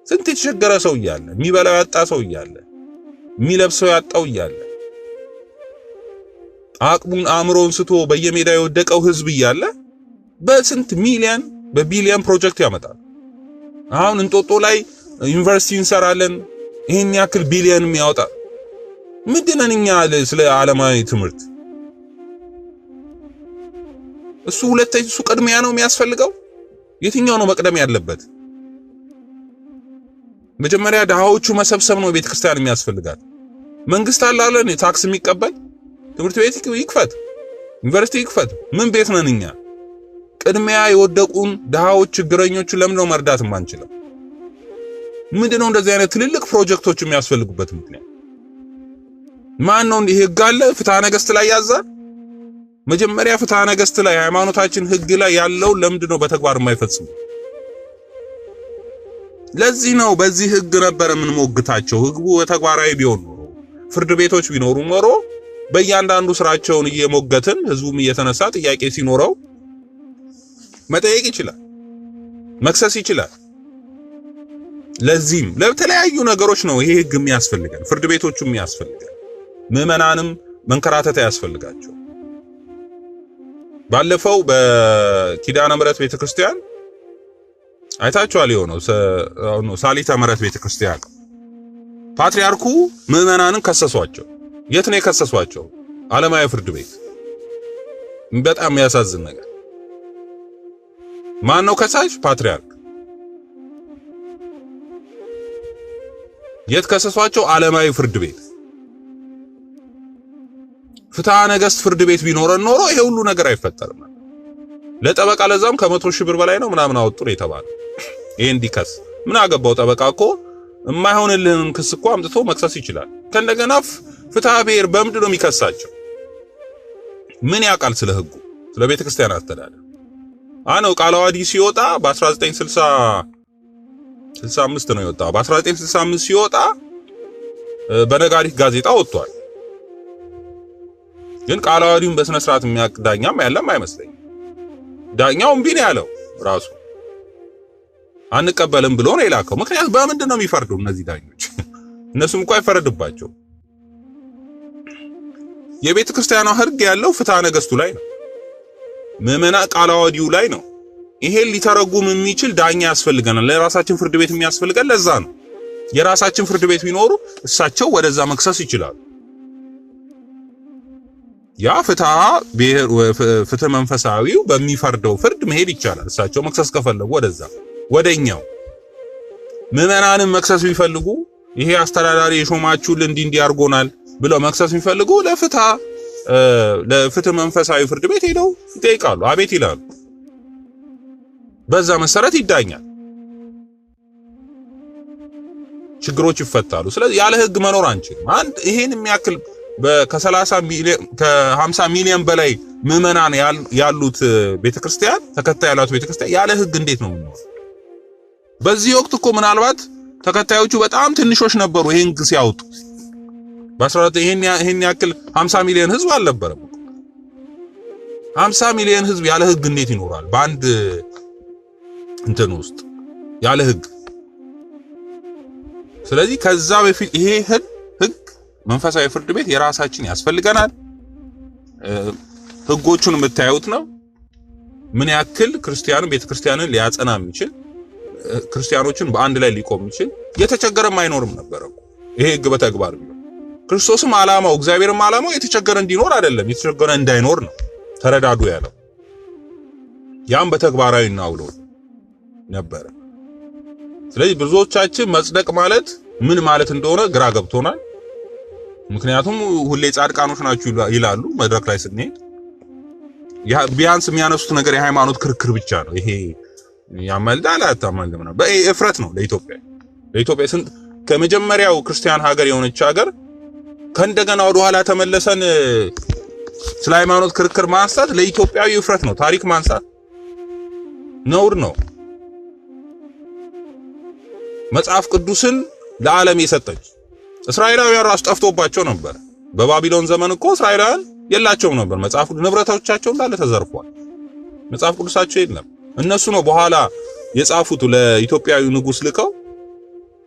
ስንት የተቸገረ ሰው ይያለ የሚበላው ያጣ ሰው ይያለ የሚለብሰው ያጣው ይያለ አቅሙን አእምሮን ስቶ በየሜዳው የወደቀው ህዝብ ይያለ በስንት ሚሊዮን በቢሊዮን ፕሮጀክት ያመጣል አሁን እንጦጦ ላይ ዩኒቨርሲቲ እንሰራለን ይሄን ያክል ቢሊዮን የሚያወጣ ምንድነኛ ስለ ዓለማዊ ትምህርት እሱ ሁለተኛ እሱ ቅድሚያ ነው የሚያስፈልገው የትኛው ነው መቅደም ያለበት መጀመሪያ ደሃዎቹ መሰብሰብ ነው ቤተክርስቲያን የሚያስፈልጋት መንግስት አላለን ታክስ የሚቀበል ትምህርት ቤት ይክፈት ዩኒቨርሲቲ ይክፈት ምን ቤት ነንኛ ቅድሚያ የወደቁን ደሃዎች ችግረኞቹ ለምን ነው መርዳት ማንችለው ምንድነው እንደዚህ አይነት ትልልቅ ፕሮጀክቶች የሚያስፈልጉበት ምክንያት ማን ነው ይሄ ጋለ ፍትሐ ነገሥት ላይ ያዛል መጀመሪያ ፍትሐ ነገሥት ላይ ሃይማኖታችን ህግ ላይ ያለው ለምንድነው በተግባር የማይፈጽሙ ለዚህ ነው በዚህ ህግ ነበር ምን ሞግታቸው ህጉ በተግባራዊ ቢሆን ኖሮ ፍርድ ቤቶች ቢኖሩ ኖሮ በእያንዳንዱ ስራቸውን እየሞገትን ህዝቡም እየተነሳ ጥያቄ ሲኖረው መጠየቅ ይችላል መክሰስ ይችላል ለዚህም ለተለያዩ ነገሮች ነው ይሄ ህግ የሚያስፈልገን ፍርድ ቤቶቹም የሚያስፈልገን ምዕመናንም መንከራተት ያስፈልጋቸው ባለፈው በኪዳነ ምሕረት ቤተክርስቲያን አይታችኋል የሆነው ሳሊተ ምሕረት ቤተክርስቲያን ፓትርያርኩ ምዕመናንን ከሰሷቸው የት ነው የከሰሷቸው ዓለማዊ ፍርድ ቤት በጣም የሚያሳዝን ነገር ማን ነው ከሳሽ ፓትርያርክ የት ከሰሷቸው ዓለማዊ ፍርድ ቤት ፍትሐ ነገሥት ፍርድ ቤት ቢኖረን ኖሮ ይሄ ሁሉ ነገር አይፈጠርም ለጠበቃ ለዛም ከ100,000 ብር በላይ ነው ምናምን አወጡ ነው የተባለው ይሄ እንዲከስ ምን አገባው ጠበቃ እኮ የማይሆንልህን ክስ እኮ አምጥቶ መክሰስ ይችላል ከእንደገና ፍትሐ ብሔር በምንድን ነው የሚከሳቸው ምን ያውቃል ስለ ህጉ ስለ ቤተክርስቲያን አስተዳደር አነው ቃለ ዓዋዲ ሲወጣ በ1965 ነው የወጣው በ1965 ሲወጣ በነጋሪት ጋዜጣ ወጥቷል ግን ቃለ ዓዋዲውን በስነ ስርዓት የሚያቅዳኛም ያለም አይመስለኝም ዳኛው እምቢ ነው ያለው ራሱ አንቀበልም ብሎ ነው የላከው ምክንያቱም በምንድን ነው የሚፈርዱ እነዚህ ዳኞች እነሱም እንኳን አይፈረድባቸው የቤተክርስቲያኗ ህግ ያለው ፍትሐ ነገሥቱ ላይ ነው ምዕመና ቃለ ዓዋዲው ላይ ነው ይሄን ሊተረጉም የሚችል ዳኛ ያስፈልገናል ለራሳችን ፍርድ ቤት የሚያስፈልገን ለዛ ነው የራሳችን ፍርድ ቤት ቢኖሩ እሳቸው ወደዛ መክሰስ ይችላሉ ያ ፍትሐ መንፈሳዊው በሚፈርደው ፍርድ መሄድ ይቻላል እሳቸው መክሰስ ከፈለጉ ወደዛ ወደኛው ምዕመናንን መክሰስ ቢፈልጉ ይሄ አስተዳዳሪ የሾማችሁልን እንዲያርጎናል ብለው መክሰስ የሚፈልጉ ለፍትህ መንፈሳዊ ፍርድ ቤት ሄደው ይጠይቃሉ፣ አቤት ይላሉ። በዛ መሰረት ይዳኛል፣ ችግሮች ይፈታሉ። ስለዚህ ያለ ህግ መኖር አንችልም። አንድ ይሄን የሚያክል ከ50 ሚሊዮን በላይ ምዕመናን ያሉት ቤተክርስቲያን ተከታይ ያላት ቤተክርስቲያን ያለ ህግ እንዴት ነው የሚኖር? በዚህ ወቅት እኮ ምናልባት ተከታዮቹ በጣም ትንሾች ነበሩ ይሄን ህግ ሲያወጡ። በ19 ይሄን ያክል 50 ሚሊዮን ህዝብ አልነበረም። 50 ሚሊዮን ህዝብ ያለ ህግ እንዴት ይኖራል? በአንድ እንትን ውስጥ ያለ ህግ። ስለዚህ ከዛ በፊት ይሄ ህግ መንፈሳዊ ፍርድ ቤት የራሳችን ያስፈልገናል። ህጎቹን የምታዩት ነው ምን ያክል ቤተክርስቲያንን ሊያጸና የሚችል ክርስቲያኖችን በአንድ ላይ ሊቆም የሚችል የተቸገረም አይኖርም ነበር እኮ ይሄ ህግ በተግባር ቢሆን። ክርስቶስም ዓላማው እግዚአብሔርም ዓላማው የተቸገረ እንዲኖር አይደለም፣ የተቸገረ እንዳይኖር ነው። ተረዳዱ ያለው ያም በተግባራዊ እናውለው ነበር። ስለዚህ ብዙዎቻችን መጽደቅ ማለት ምን ማለት እንደሆነ ግራ ገብቶናል። ምክንያቱም ሁሌ ጻድቃኖች ናችሁ ይላሉ መድረክ ላይ ስንሄድ። ቢያንስ የሚያነሱት ነገር የሃይማኖት ክርክር ብቻ ነው። ይሄ ያመልዳል አታመልድም ነው። በእፍረት ነው ለኢትዮጵያ ስንት ከመጀመሪያው ክርስቲያን ሀገር የሆነች ሀገር ከእንደገና ወደ ኋላ ተመለሰን ስለ ሃይማኖት ክርክር ማንሳት ለኢትዮጵያዊ እፍረት ነው። ታሪክ ማንሳት ነውር ነው። መጽሐፍ ቅዱስን ለዓለም የሰጠች እስራኤላውያን ራስ ጠፍቶባቸው ነበር። በባቢሎን ዘመን እኮ እስራኤላውያን የላቸውም ነበር። መጽሐፍ ቅዱስ ንብረቶቻቸው እንዳለ ተዘርፏል። መጽሐፍ ቅዱሳቸው የለም። እነሱ ነው በኋላ የጻፉት ለኢትዮጵያዊ ንጉስ ልከው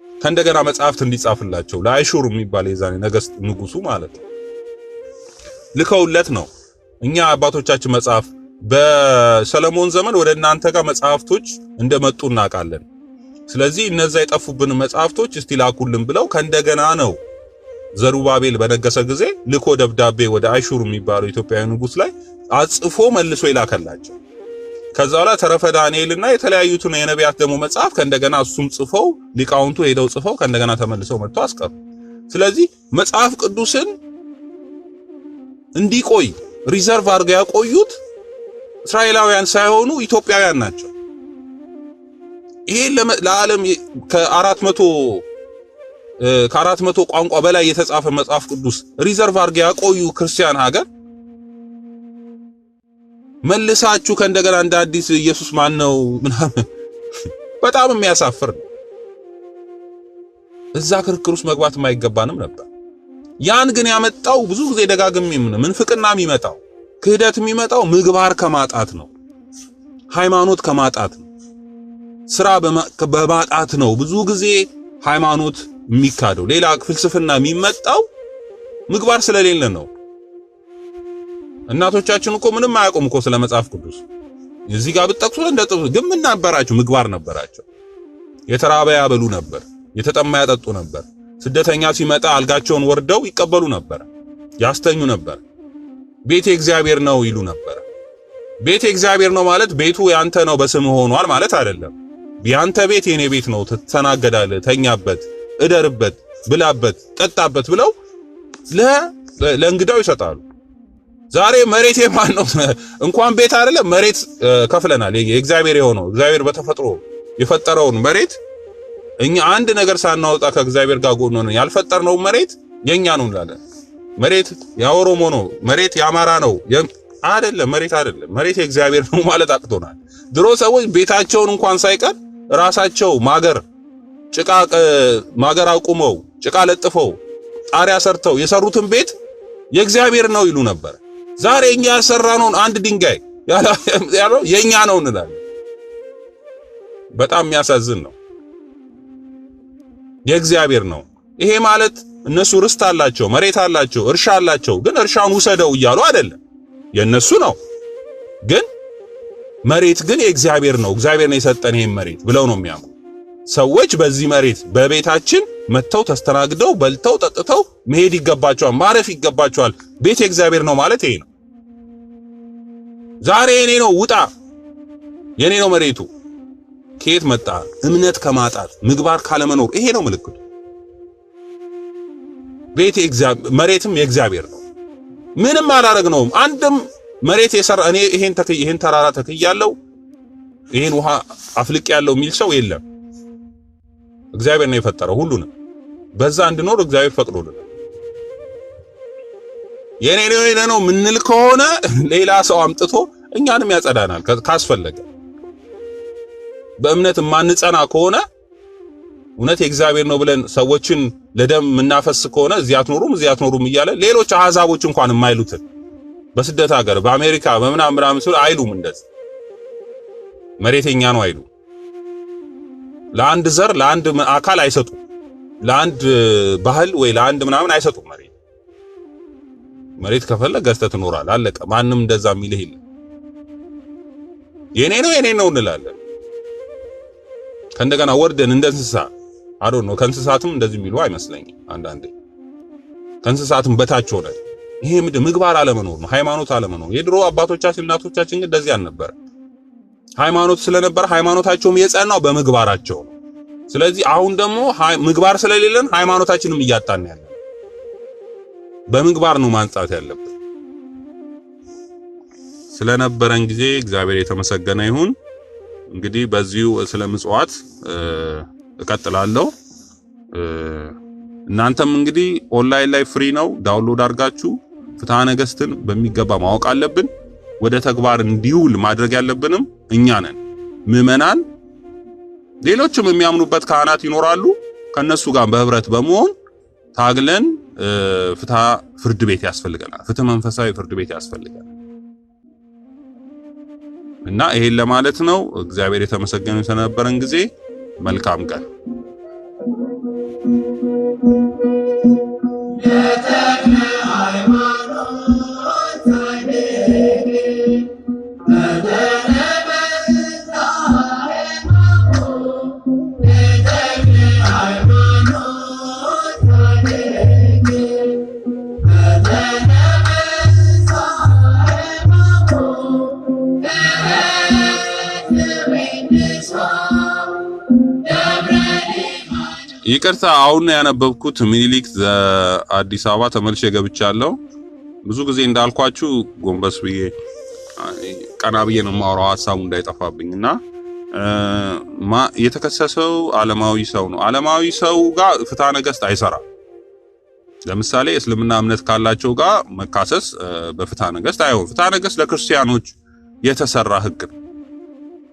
ከእንደገና መጽሐፍት እንዲጻፍላቸው ለአይሹር የሚባል የዛኔ ነገስት ንጉሱ ማለት ነው ልከውለት ነው። እኛ አባቶቻችን መጽሐፍ በሰለሞን ዘመን ወደ እናንተ ጋር መጽሐፍቶች እንደመጡ እናውቃለን። ስለዚህ እነዛ የጠፉብን መጽሐፍቶች እስቲ ላኩልን ብለው ከእንደገና ነው ዘሩባቤል በነገሰ ጊዜ ልኮ ደብዳቤ ወደ አይሹር የሚባለው ኢትዮጵያዊ ንጉስ ላይ አጽፎ መልሶ ይላከላቸው። ከዛ በኋላ ተረፈ ዳንኤልና የተለያዩትን የነቢያት ደግሞ መጽሐፍ ከእንደገና እሱም ጽፈው ሊቃውንቱ ሄደው ጽፈው ከእንደገና ተመልሰው መጥተው አስቀሩ። ስለዚህ መጽሐፍ ቅዱስን እንዲቆይ ሪዘርቭ አድርገው ያቆዩት እስራኤላውያን ሳይሆኑ ኢትዮጵያውያን ናቸው። ይሄ ለዓለም ከ400 ቋንቋ በላይ የተጻፈ መጽሐፍ ቅዱስ ሪዘርቭ አድርገው ያቆዩ ክርስቲያን ሀገር መልሳችሁ ከእንደገና እንደ አዲስ ኢየሱስ ማን ነው ምናምን በጣም የሚያሳፍር ነው። እዛ ክርክር ውስጥ መግባት የማይገባንም ነበር። ያን ግን ያመጣው ብዙ ጊዜ ደጋግሜም ምንፍቅና የሚመጣው ክህደት የሚመጣው ምግባር ከማጣት ነው፣ ሃይማኖት ከማጣት ነው፣ ስራ በማጣት ነው። ብዙ ጊዜ ሃይማኖት የሚካደው ሌላ ፍልስፍና የሚመጣው ምግባር ስለሌለ ነው። እናቶቻችን እኮ ምንም አያውቁም እኮ ስለ መጽሐፍ ቅዱስ። እዚህ ጋር ብትጠቅሱ ግን ምን ነበራቸው? ምግባር ነበራቸው። የተራበ ያበሉ ነበር፣ የተጠማ ያጠጡ ነበር። ስደተኛ ሲመጣ አልጋቸውን ወርደው ይቀበሉ ነበር፣ ያስተኙ ነበር። ቤቴ እግዚአብሔር ነው ይሉ ነበር። ቤቴ እግዚአብሔር ነው ማለት ቤቱ ያንተ ነው በስም ሆኗል ማለት አይደለም። ያንተ ቤት የኔ ቤት ነው፣ ትተናገዳለህ፣ ተኛበት፣ እደርበት፣ ብላበት፣ ጠጣበት ብለው ለእንግዳው ይሰጣሉ። ዛሬ መሬት የማን ነው? እንኳን ቤት አይደለም መሬት ከፍለናል። የእግዚአብሔር የሆነው እግዚአብሔር በተፈጥሮ የፈጠረውን መሬት እኛ አንድ ነገር ሳናወጣ ከእግዚአብሔር ጋር ጎን ሆነን ያልፈጠርነው መሬት የኛ ነው እንላለን። መሬት የኦሮሞ ነው፣ መሬት የአማራ ነው አይደለም። መሬት አይደለም፣ መሬት የእግዚአብሔር ነው ማለት አቅቶናል። ድሮ ሰዎች ቤታቸውን እንኳን ሳይቀር ራሳቸው ማገር አቁመው ጭቃ ለጥፈው ጣሪያ ሰርተው የሰሩትን ቤት የእግዚአብሔር ነው ይሉ ነበር። ዛሬ እኛ ያሰራነውን አንድ ድንጋይ ያለው የኛ ነው እንላለን። በጣም የሚያሳዝን ነው። የእግዚአብሔር ነው። ይሄ ማለት እነሱ ርስት አላቸው፣ መሬት አላቸው፣ እርሻ አላቸው። ግን እርሻውን ውሰደው እያሉ አይደለም፣ የነሱ ነው። ግን መሬት ግን የእግዚአብሔር ነው፣ እግዚአብሔር ነው የሰጠን ይሄን መሬት ብለው ነው የሚያምኑ ሰዎች። በዚህ መሬት በቤታችን መተው ተስተናግደው በልተው ጠጥተው መሄድ ይገባቸዋል፣ ማረፍ ይገባቸዋል። ቤት የእግዚአብሔር ነው ማለት ይሄ ነው። ዛሬ የኔ ነው ውጣ፣ የኔ ነው መሬቱ። ከየት መጣ? እምነት ከማጣት ምግባር ካለመኖር። ይሄ ነው ምልክቱ። ቤት መሬትም የእግዚአብሔር ነው። ምንም አላረግነውም። አንድም መሬት የሰራ እኔ ይሄን ተራራ ተክያለሁ ይሄን ውሃ አፍልቅ ያለው የሚል ሰው የለም። እግዚአብሔር ነው የፈጠረው ሁሉንም። በዛ እንድኖር እግዚአብሔር ፈቅዶልናል። የኔ ነው ምንል ከሆነ ሌላ ሰው አምጥቶ እኛንም ያጸዳናል ካስፈለገ። በእምነት ማንጸና ከሆነ እውነት የእግዚአብሔር ነው ብለን ሰዎችን ለደም ምናፈስ ከሆነ እዚያ አትኖሩም እያለ ሌሎች አሕዛቦች እንኳን የማይሉትን በስደት ሀገር በአሜሪካ በምናምን ሲሉ አይሉም። እንደዚህ መሬተኛ ነው አይሉ። ለአንድ ዘር ለአንድ አካል አይሰጡ፣ ለአንድ ባህል ወይ ለአንድ ምናምን አይሰጡ። መሬት ከፈለገ ገዝተህ ትኖራለህ፣ አለቀ። ማንም እንደዛ የሚልህ የለም። የኔ ነው እንላለን። ከእንደገና ወርደን እንደ እንስሳ ነው ከእንስሳትም እንደዚህ የሚሉ አይመስለኝም። አንዳንዴ ከእንስሳትም በታች ሆነ። ይሄ ምግባር አለመኖር ነው፣ ሃይማኖት አለመኖር። የድሮ አባቶቻችን እናቶቻችን ግን እንደዚህ አልነበረ። ሃይማኖት ስለነበረ ሃይማኖታቸውም የጸናው በምግባራቸው ነው። ስለዚህ አሁን ደግሞ ምግባር ስለሌለን ሃይማኖታችንም እያጣን ያለን። በምግባር ነው ማንጻት ያለብን። ስለነበረን ጊዜ እግዚአብሔር የተመሰገነ ይሁን። እንግዲህ በዚሁ ስለ ምጽዋት እቀጥላለሁ። እናንተም እንግዲህ ኦንላይን ላይ ፍሪ ነው፣ ዳውንሎድ አድርጋችሁ ፍትሐ ነገሥትን በሚገባ ማወቅ አለብን። ወደ ተግባር እንዲውል ማድረግ ያለብንም እኛ ነን። ምዕመናን፣ ሌሎችም የሚያምኑበት ካህናት ይኖራሉ። ከነሱ ጋር በህብረት በመሆን ታግለን ፍትሐ ፍርድ ቤት ያስፈልገናል። ፍትህ መንፈሳዊ ፍርድ ቤት ያስፈልገናል እና ይሄን ለማለት ነው። እግዚአብሔር የተመሰገነ ስለነበረን ጊዜ መልካም ቀን። ይቅርታ አሁን ያነበብኩት ሚኒሊክ አዲስ አበባ ተመልሼ ገብቻለሁ። ብዙ ጊዜ እንዳልኳችሁ ጎንበስ ብዬ ቀና ብዬ ነው የማወራው ሐሳቡ እንዳይጠፋብኝና የተከሰሰው ዓለማዊ ሰው ነው። ዓለማዊ ሰው ጋር ፍትሐ ነገሥት አይሰራም። ለምሳሌ እስልምና እምነት ካላቸው ጋር መካሰስ በፍትሐ ነገሥት አይሆን። ፍትሐ ነገሥት ለክርስቲያኖች የተሰራ ሕግ ነው፣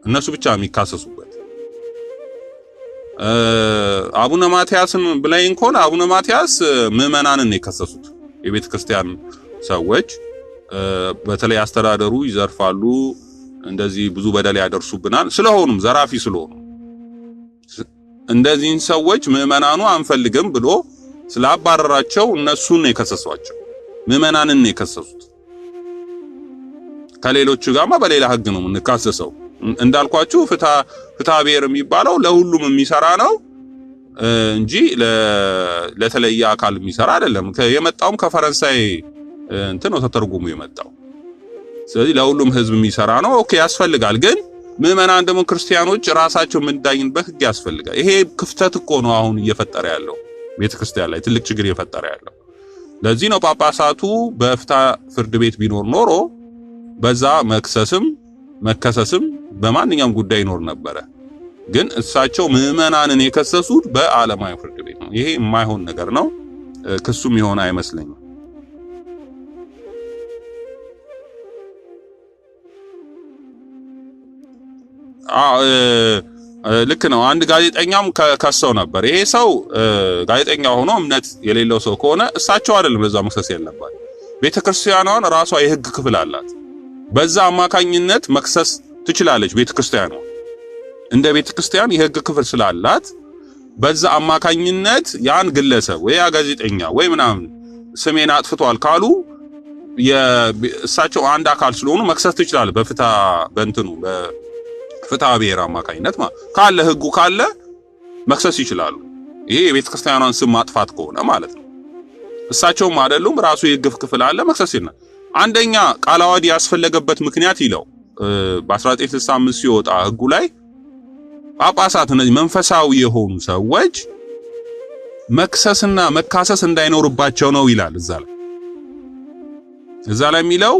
እነሱ ብቻ የሚካሰሱበት። አቡነ ማትያስን ብላይ እንኳን አቡነ ማትያስ ምዕመናንን ነው የከሰሱት። የቤተ ክርስቲያን ሰዎች በተለይ አስተዳደሩ ይዘርፋሉ፣ እንደዚህ ብዙ በደል ያደርሱብናል ስለሆኑም ዘራፊ ስለሆኑ እንደዚህን ሰዎች ምዕመናኑ አንፈልግም ብሎ ስላባረራቸው እነሱን ነው የከሰሷቸው። ምዕመናንን ነው የከሰሱት። ከሌሎቹ ጋርማ በሌላ ሕግ ነው የምንካሰሰው። እንዳልኳችሁ ፍትሐ ብሔር የሚባለው ለሁሉም የሚሰራ ነው እንጂ ለተለየ አካል የሚሰራ አይደለም። የመጣውም ከፈረንሳይ እንትን ነው ተተርጉሞ የመጣው። ስለዚህ ለሁሉም ህዝብ የሚሰራ ነው። ኦኬ ያስፈልጋል። ግን ምዕመናን ደግሞ ክርስቲያኖች ራሳቸው የምንዳኝበት ሕግ ያስፈልጋል። ይሄ ክፍተት እኮ ነው አሁን እየፈጠረ ያለው ቤተክርስቲያን ላይ ትልቅ ችግር እየፈጠረ ያለው። ለዚህ ነው ጳጳሳቱ በፍትሐ ፍርድ ቤት ቢኖር ኖሮ በዛ መከሰስም በማንኛውም ጉዳይ ይኖር ነበረ። ግን እሳቸው ምዕመናንን የከሰሱት በዓለማዊ ፍርድ ቤት ነው። ይሄ የማይሆን ነገር ነው። ክሱም የሆነ አይመስለኝም። ልክ ነው። አንድ ጋዜጠኛም ከሰው ነበር። ይሄ ሰው ጋዜጠኛ ሆኖ እምነት የሌለው ሰው ከሆነ እሳቸው አይደለም ለዛ መክሰስ ያለባት። ቤተክርስቲያኗን ራሷ የህግ ክፍል አላት። በዛ አማካኝነት መክሰስ ትችላለች። ቤተክርስቲያኗ እንደ ቤተክርስቲያን የህግ ክፍል ስላላት በዛ አማካኝነት ያን ግለሰብ ወይ ያ ጋዜጠኛ ወይ ምናምን ስሜን አጥፍቷል ካሉ እሳቸው አንድ አካል ስለሆኑ መክሰስ ትችላለች። በፍትሐ ብሔር አማካኝነት ካለ ህጉ ካለ መክሰስ ይችላሉ። ይሄ የቤተክርስቲያኗን ስም ማጥፋት ከሆነ ማለት ነው። እሳቸውም አይደሉም፣ ራሱ የህግ ክፍል አለ፣ መክሰስ ይችላል። አንደኛ ቃለ ዓዋዲ ያስፈለገበት ምክንያት ይለው በ1965 ሲወጣ ህጉ ላይ ጳጳሳት እነዚህ መንፈሳዊ የሆኑ ሰዎች መክሰስና መካሰስ እንዳይኖርባቸው ነው ይላል። እዛ ላይ የሚለው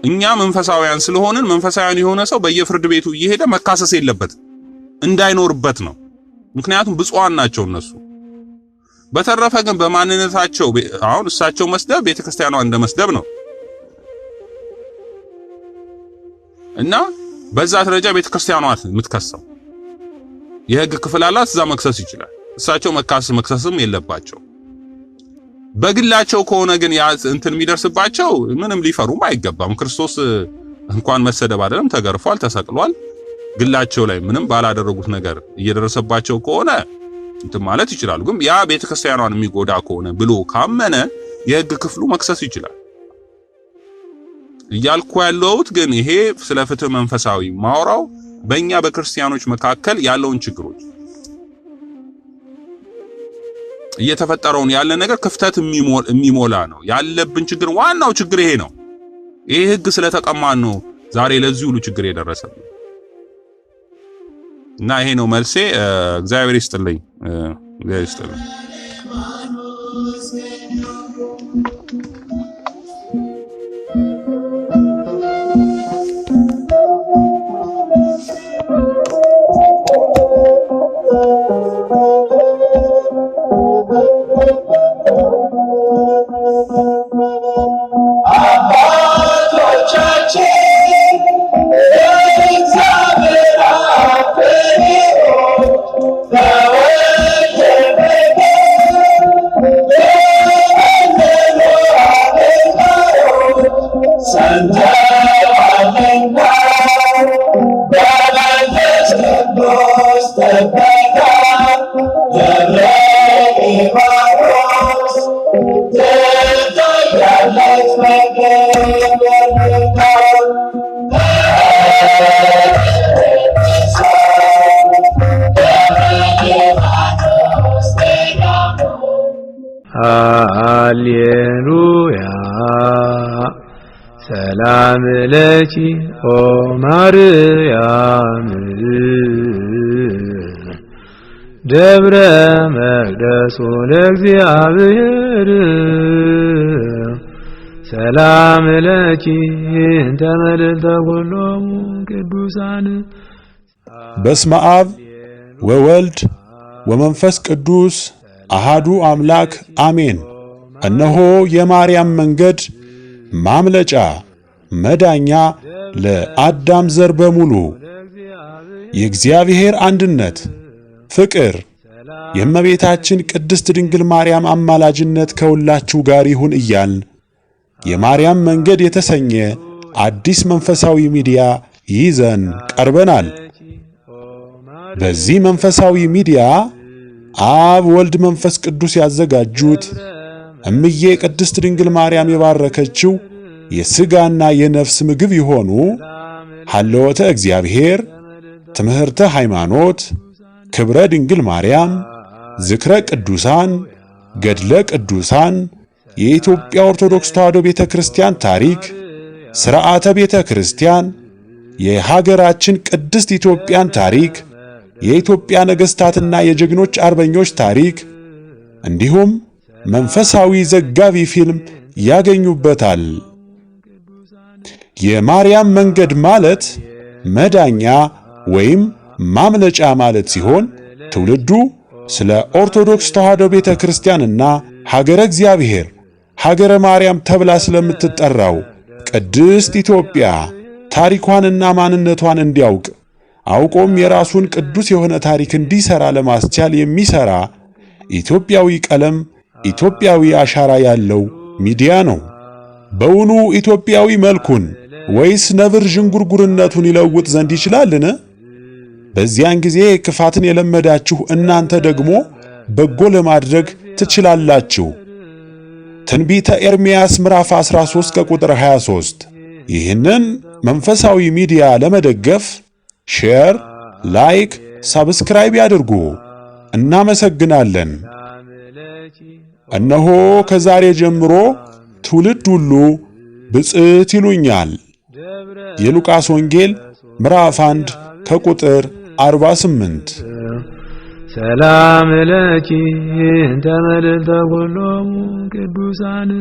እኛ መንፈሳውያን ስለሆንን መንፈሳውያን የሆነ ሰው በየፍርድ ቤቱ እየሄደ መካሰስ የለበትም እንዳይኖርበት ነው። ምክንያቱም ብፁዓን ናቸው እነሱ። በተረፈ ግን በማንነታቸው አሁን እሳቸው መስደብ ቤተክርስቲያኗ እንደ መስደብ ነው እና በዛ ደረጃ ቤተክርስቲያኗ የምትከሰው የህግ ክፍል አላት። እዛ መክሰስ ይችላል። እሳቸው መክሰስም የለባቸው። በግላቸው ከሆነ ግን ያ እንትን የሚደርስባቸው ምንም ሊፈሩም አይገባም። ክርስቶስ እንኳን መሰደብ አይደለም ተገርፏል፣ ተሰቅሏል። ግላቸው ላይ ምንም ባላደረጉት ነገር እየደረሰባቸው ከሆነ እንትን ማለት ይችላሉ። ግን ያ ቤተክርስቲያኗን የሚጎዳ ከሆነ ብሎ ካመነ የህግ ክፍሉ መክሰስ ይችላል። እያልኩ ያለሁት ግን ይሄ ስለ ፍትህ መንፈሳዊ ማውራው በእኛ በክርስቲያኖች መካከል ያለውን ችግሮች እየተፈጠረውን ያለ ነገር ክፍተት የሚሞላ ነው ያለብን ችግር። ዋናው ችግር ይሄ ነው። ይሄ ህግ ስለተቀማን ነው ዛሬ ለዚህ ሁሉ ችግር የደረሰብን እና ይሄ ነው መልሴ። እግዚአብሔር ይስጥልኝ። እግዚአብሔር ይስጥልኝ። ሃሌሉያ ሰላም ለኪ ኦ ማርያም ደብረ መቅደሱ ለእግዚአብሔር ሰላም ለኪ እንተ መልዕልተ ኩሎሙ ቅዱሳን። በስመ አብ ወወልድ ወመንፈስ ቅዱስ አሃዱ አምላክ አሜን። እነሆ የማርያም መንገድ ማምለጫ መዳኛ ለአዳም ዘር በሙሉ የእግዚአብሔር አንድነት ፍቅር የእመቤታችን ቅድስት ድንግል ማርያም አማላጅነት ከሁላችሁ ጋር ይሁን እያልን የማርያም መንገድ የተሰኘ አዲስ መንፈሳዊ ሚዲያ ይዘን ቀርበናል። በዚህ መንፈሳዊ ሚዲያ አብ ወልድ መንፈስ ቅዱስ ያዘጋጁት እምዬ ቅድስት ድንግል ማርያም የባረከችው የሥጋና የነፍስ ምግብ የሆኑ ሐልወተ እግዚአብሔር፣ ትምህርተ ሃይማኖት፣ ክብረ ድንግል ማርያም፣ ዝክረ ቅዱሳን፣ ገድለ ቅዱሳን፣ የኢትዮጵያ ኦርቶዶክስ ተዋሕዶ ቤተክርስቲያን ታሪክ፣ ሥርዓተ ቤተክርስቲያን፣ የሀገራችን ቅድስት ኢትዮጵያን ታሪክ፣ የኢትዮጵያ ነገሥታትና የጀግኖች አርበኞች ታሪክ እንዲሁም መንፈሳዊ ዘጋቢ ፊልም ያገኙበታል። የማርያም መንገድ ማለት መዳኛ ወይም ማምለጫ ማለት ሲሆን ትውልዱ ስለ ኦርቶዶክስ ተዋሕዶ ቤተክርስቲያንና ሀገረ እግዚአብሔር ሀገረ ማርያም ተብላ ስለምትጠራው ቅድስት ኢትዮጵያ ታሪኳንና ማንነቷን እንዲያውቅ አውቆም የራሱን ቅዱስ የሆነ ታሪክ እንዲሰራ ለማስቻል የሚሰራ ኢትዮጵያዊ ቀለም፣ ኢትዮጵያዊ አሻራ ያለው ሚዲያ ነው። በውኑ ኢትዮጵያዊ መልኩን ወይስ ነብር ዥንጉርጉርነቱን ይለውጥ ዘንድ ይችላልን? በዚያን ጊዜ ክፋትን የለመዳችሁ እናንተ ደግሞ በጎ ለማድረግ ትችላላችሁ። ትንቢተ ኤርምያስ ምዕራፍ 13 ከቁጥር 23። ይህንን መንፈሳዊ ሚዲያ ለመደገፍ ሼር፣ ላይክ፣ ሳብስክራይብ ያድርጉ። እናመሰግናለን። እነሆ ከዛሬ ጀምሮ ትውልድ ሁሉ ብፅዕት ይሉኛል። የሉቃስ ወንጌል ምዕራፍ 1 ከቁጥር 48። ሰላም ለኪ እንተ መልዕልተ ኩሎሙ ቅዱሳን